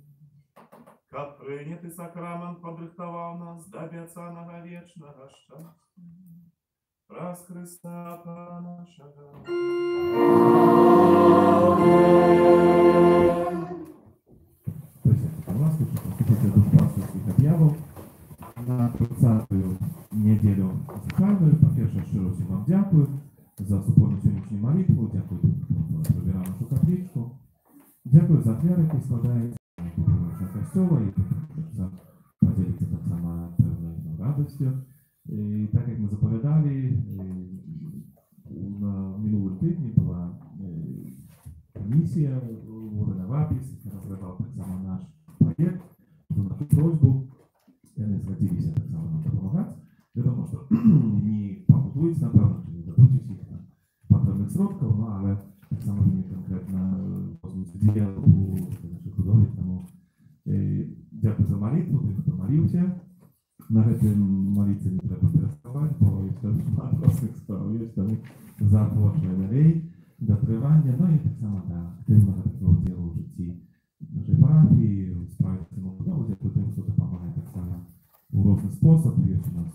Как прынятый сакрамент подрыхтовал нас до обещанного вечного счастья. Раз Христа Пана нашего. Присядьте, пожалуйста, поступите до пасторских объявов на 30-ю неделю Захарної. По-перше, щиро всім вам дякую за супольну сьогоднішню молитву, дякую, хто вибирав нашу капличку. Дякую за твір, який складається нашого костюла, і за поділитися так само певною радістю. І так як ми заповідали, на минулому тижні була комісія Ворона Вапіс, яка розглядала так само наш проєкт, нашу просьбу. Вони згодилися так само нам допомагати. Відомо, що не побудуються, напевно, чи не дадуть усіх патронних сроків, але так само вони конкретно возьмуться діяло у наших художників. Тому дякую за молитву, тим, хто молився. На гэтым молиться не трэба пераставаць, бо яшчэ шмат простых справ ёсць, таму запрошвае далей да трывання, ну і таксама да актыўнага такого удзелу ў жыцці нашай парафіі, у справе самабудовы, дзякую тым, хто дапамагае таксама у розны спосаб. Ёсць у нас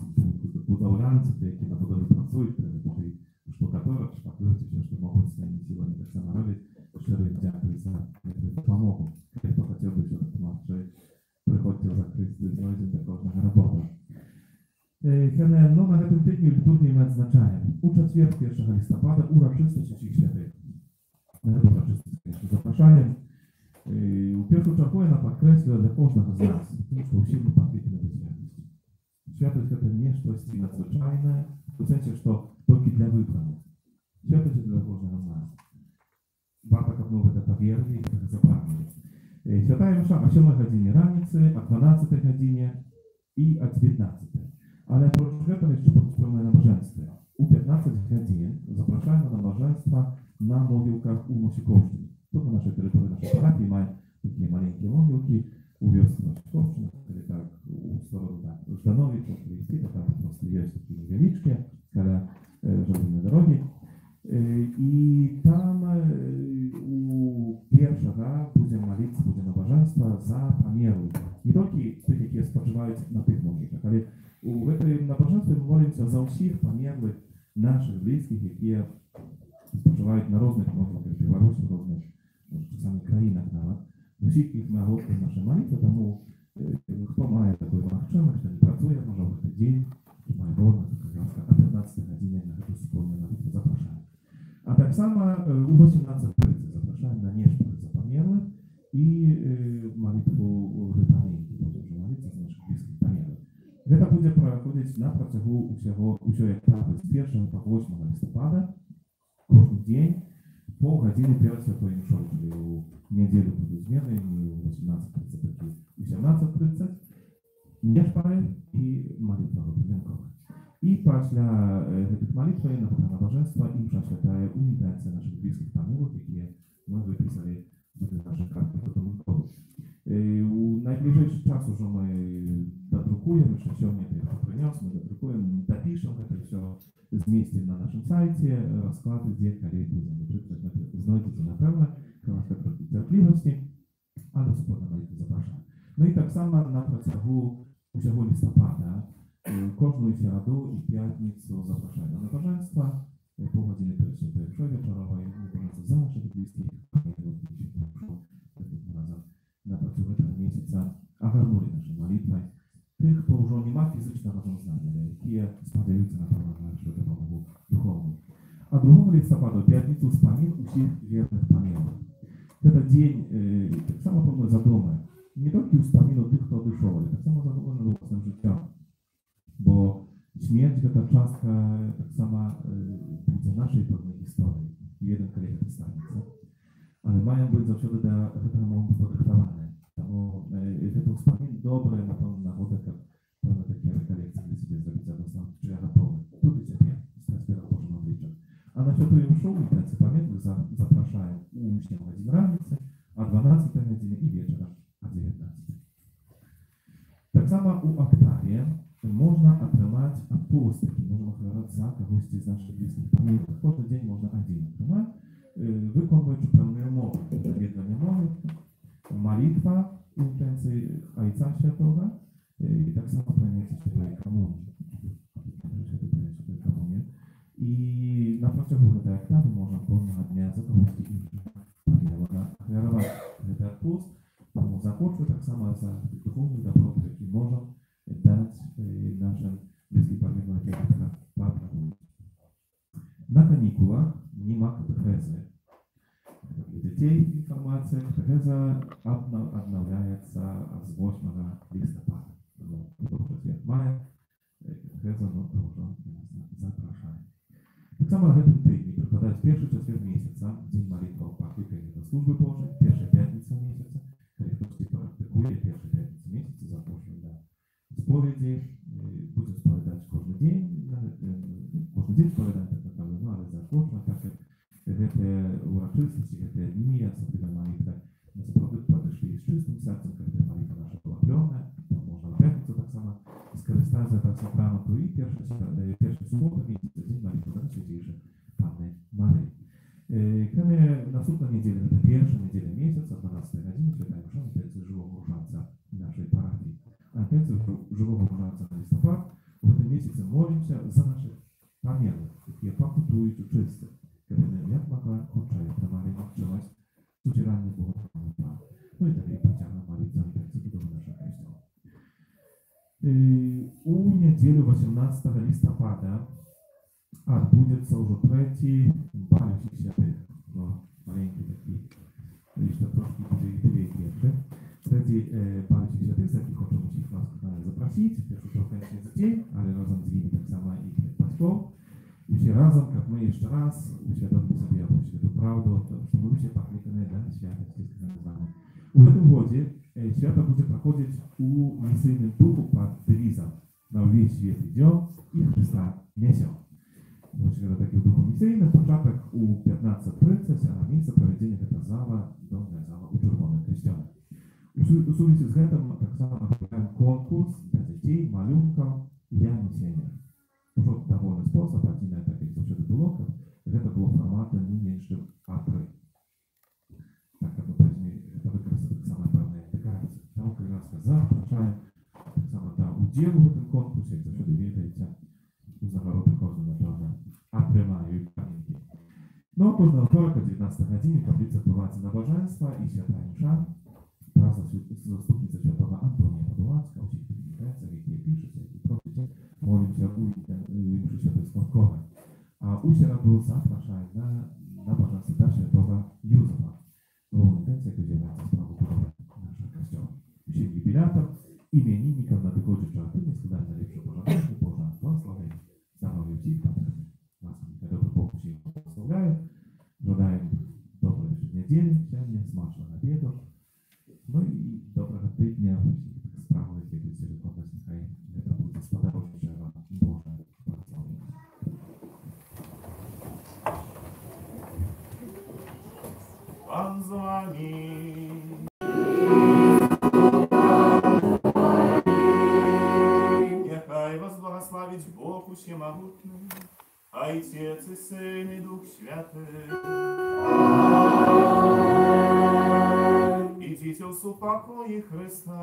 будаўлянцы, які на будове працуюць, туды штукатураць, шпаклююць, усё, што могуць сваімі сіламі таксама робіць. Шчыра дзякую за гэтую дапамогу. Хто хацеў бы ўсё дапамагчы, прыходзьце за Христу, знойдзем для кожнага работу. Ну, на гэтым тыдні літургіі мы адзначаем у чацвер 1 лістапада урачыстасць усіх святых. На гэту урачыстасць, конечно, запрашаем. У першую чаргу яна падкрэсліла для кожнага з нас, тому што ўсім мы пакліканы да святасці. Святасць гэта не штосьці надзвычайнае, у сэнсе, што толькі для выбраных. Святасць для кожнага з нас. Варта, каб мы гэта паверылі і гэта запрагнулі. Святая мша о 7 године раніцы, о 12 године і о 19. Але апроч гэтага яшчэ будуць пэўныя набажэнствы. У 15 гадзін запрашаем на набажэнства на могілках у Мосіковшчыне. Тут на нашай тэрыторыі нашай парафіі маем такія маленькія могілкі у вёсцы Мосіковшчына, калі так у сторону Ждановіча прыйсці, то там проста ёсць такі невялічкія каля жалейнай дарогі. І там у першага будзем маліцца, будзе набажэнства за памерлых. Не толькі тых, якія спачываюць на тых могілках, але у гэтай набажэнстве мы молімся за ўсіх памерлых нашых блізкіх, якія спачываюць на розных могілках Беларусі, розных часамі краінах нават. Усіх іх мы агучваем нашай малітвы, таму хто мае такую магчымасць, хто не працуе, можа ў гэты дзень, мае вольна, о 15 гадзіне на гэту супольную малітву запрашаем. А таксама у 18:30 запрашаем на нешта за памерлых і малітву рытанейкі, будзем маліцца за нашых блізкіх памерлых. Гэта будзе праходзіць на працягу ўсёй этапы з 1 по 8 лістапада, кожны дзень, паўгадзіны перад святой мшой, калі у нядзелю будуць змены, не ў 18:30, так і ў 17:30, нешпары і малітва выпадэнкова. І пасля гэтых малітваў на набажэнства імша святая ў інтэнцыі нашых блізкіх памерлых, якія мы выпісалі з нашых карт дакументоў. У найбліжэйшы час ужо мы дадрукуем, яшчэ сёння я прынёс, мы дадрукуем, дапішам гэта ўсё, змесцім на нашым сайце, расклады, дзе, калі будзем выпрыцаць, знойдзеце, напэўна, ласка трохі цярплівасці, а да супольнай малітвы запрашаем. Ну і таксама на працягу усяго лістапада кожную сераду і пятніцу запрашаем на набажэнства, паўгадзіны перад святой мшой вечаровай, набажэнства за нашых блізкіх, на працягу гэтага месяца агарнулі нашай малітвай тых, хто ўжо не ма фізычна разам з намі, але якія спадзяюцца на нашу дапамогу духоўную. А 2 лістапада, пятніцу, ўспамін усіх верных памерлых. Гэта дзень таксама пэўна задумы, не толькі ўспаміну тых, хто адышоў, але таксама задумы над уласным жыццём. Бо смерць гэта частка таксама будзе нашай пэўнай гісторыі, не ведам, калі гэта станецца. Але маем быць заўсёды да гэтага моменту падрыхтаваны. Таму гэта ўспамін добрая, напэўна, нагода, каб пэўна такія рэкалекцыі для сябе зрабіць адносна, што я гатовы. Тут і цяпер, стаць перад Божым абліччам. А на святую мшу ў інтэнцыі памяты запрашаем у 7 гадзін раніцы, а 12 гадзіне і вечара а 19. Таксама у актаве можна атрымаць апостакі, можна ахвяраваць за кагосьці з нашых блізкіх памерлых. Кожны дзень можна адзін атрымаць, выконваючы пэўныя умовы, наведвання могілкі, Молитва intencji Ojca Świętego i tak samo pojęcie Świętej Komunii. I na początku tego ektapu można pomóc dnia za to musi ofiarować ten pust, pomóc zakłóczyć tak samo za duchowny dobrobyt, jaki można dać naszym bliskim partnerom na kanikułach nie ma katechezy. Dla dzieci informacja katecheza odnawiается z 8 listopada. Jak maja, katecheza to już zapraszamy. Tak samo na tym tygodniu przypadać pierwszy czwartek miesiąca, dzień modlitwy opłaty do służby Bożej, pierwsza piątnica miesiąca, który ktoś praktykuje pierwsze piątnicy miesiąca, zapraszam do spowiedzi, będziemy spowiadać każdy dzień spowiadamy tak naprawdę, no ale zapraszam, tak jak te uroczystości, te dni, особливо молитва, насправді подошли з чистим серцем, коли молитва наша була пленна, то можна в п'ятницю так само скористатися так сакраменту і перша субота місяця, день молитви на Святейшей Панни Марії. Крім наступна неділя, це перша неділя місяця, 12 годині, читаємо інтенцію живого ружанця нашої парафії. А інтенцію живого ружанця на листопад, в этом місяці молимося за наших померлих, які покутують у чисте. Як могла хоча Марія вчилась сучирання Бога. Ну і далі потягла молитва інтенцію до нашого Христа. У неділю 18 листопада odbędzie już trzeci Baluch Świętych, no maleńki taki, jeszcze troszkę dwie pierwsze. Trzeci Baluch Świętych, z jakich chcemy ich was zaprosić, pierwszy trochę za dzień, ale razem z nimi tak samo i Państwo. I się razem, jak my jeszcze raz uświadomimy sobie tę prawdę, to my się pachniemy dla świata, wszystko nazywane. W tym wodzie świata będzie prowadzić u misyjnym duchu pod dewizem na wieś świat idziemy i Chrysta niesiemy. Właśnie do takiego duchu misyjnego, początek u 15:30, a na miejsce prowadzenia tego zała, dolna zała u Czerwonym Kościele. U suwicy z tym tak samo odbywają konkurs dla dzieci, malunków i janiesienia. Już w dowolny sposób, a nie tak jak zawsze było, to było formatem nie mniejszym A3. Tak jak później to wykorzystać tak samo pewne dekoracje. Ta ukraińska zapraszają tak samo do udziału w tym konkursie, jak zawsze wiecie, nagrody chodzą na pewne A3 i pamięci. No, później wtorek o 19 godzinie kaplica prowadzi nabożeństwa i święta msza. Praca zastupnica światowa Antonia Podłacka, uciekli w jakie piszecie, i prosicie, modlić się u mszy świętej spotkowej. A u sieradu zapraszają na nabożeństwo dla świętego Józefa. Główna intencja, gdzie macie sprawę budowę naszego kościoła. Dzisiaj jubilator, imiennikom nadchodzi czartynie, składanie najlepsze pożądania, błogosławień. Zdrowie ci, dobry Bóg ci błogosławiają. Żądaję dobrej niedzieli, ciemnie, smacznego obiedu. No i dobrego tygodnia, tak sprawy, jakie chcecie wykonać, niechaj to będzie spadało się drzewa Boże. Pan z wami. Благословить Бог Всемогутный, Отец и Сын и Дух Святый. Идите в супокое Христа.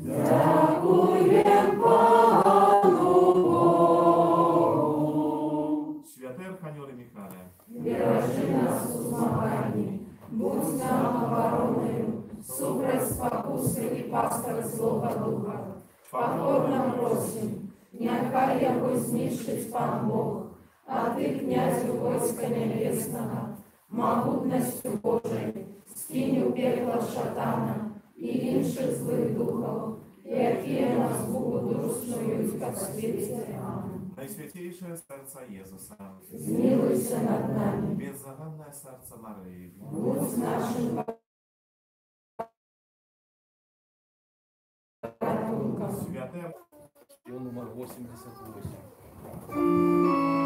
Дякуем Пану Богу. Святый Архангел Михаил, бережи нас у змаганні, будь нам обороною, супроть спокуси і пастора Злого Духа. Покорно просим, нехай його знищить Пан Бог, а ти, князю войска небесного, могутностью Божией, скинь у пекла шатана и інших злых духов, які нас благодушнують по світі. Аминь. Najświętейшее сердце Иисуса, Змилуйся над нами, беззаганное сердце Марии, будь нашим порятунком. святым Номер 88.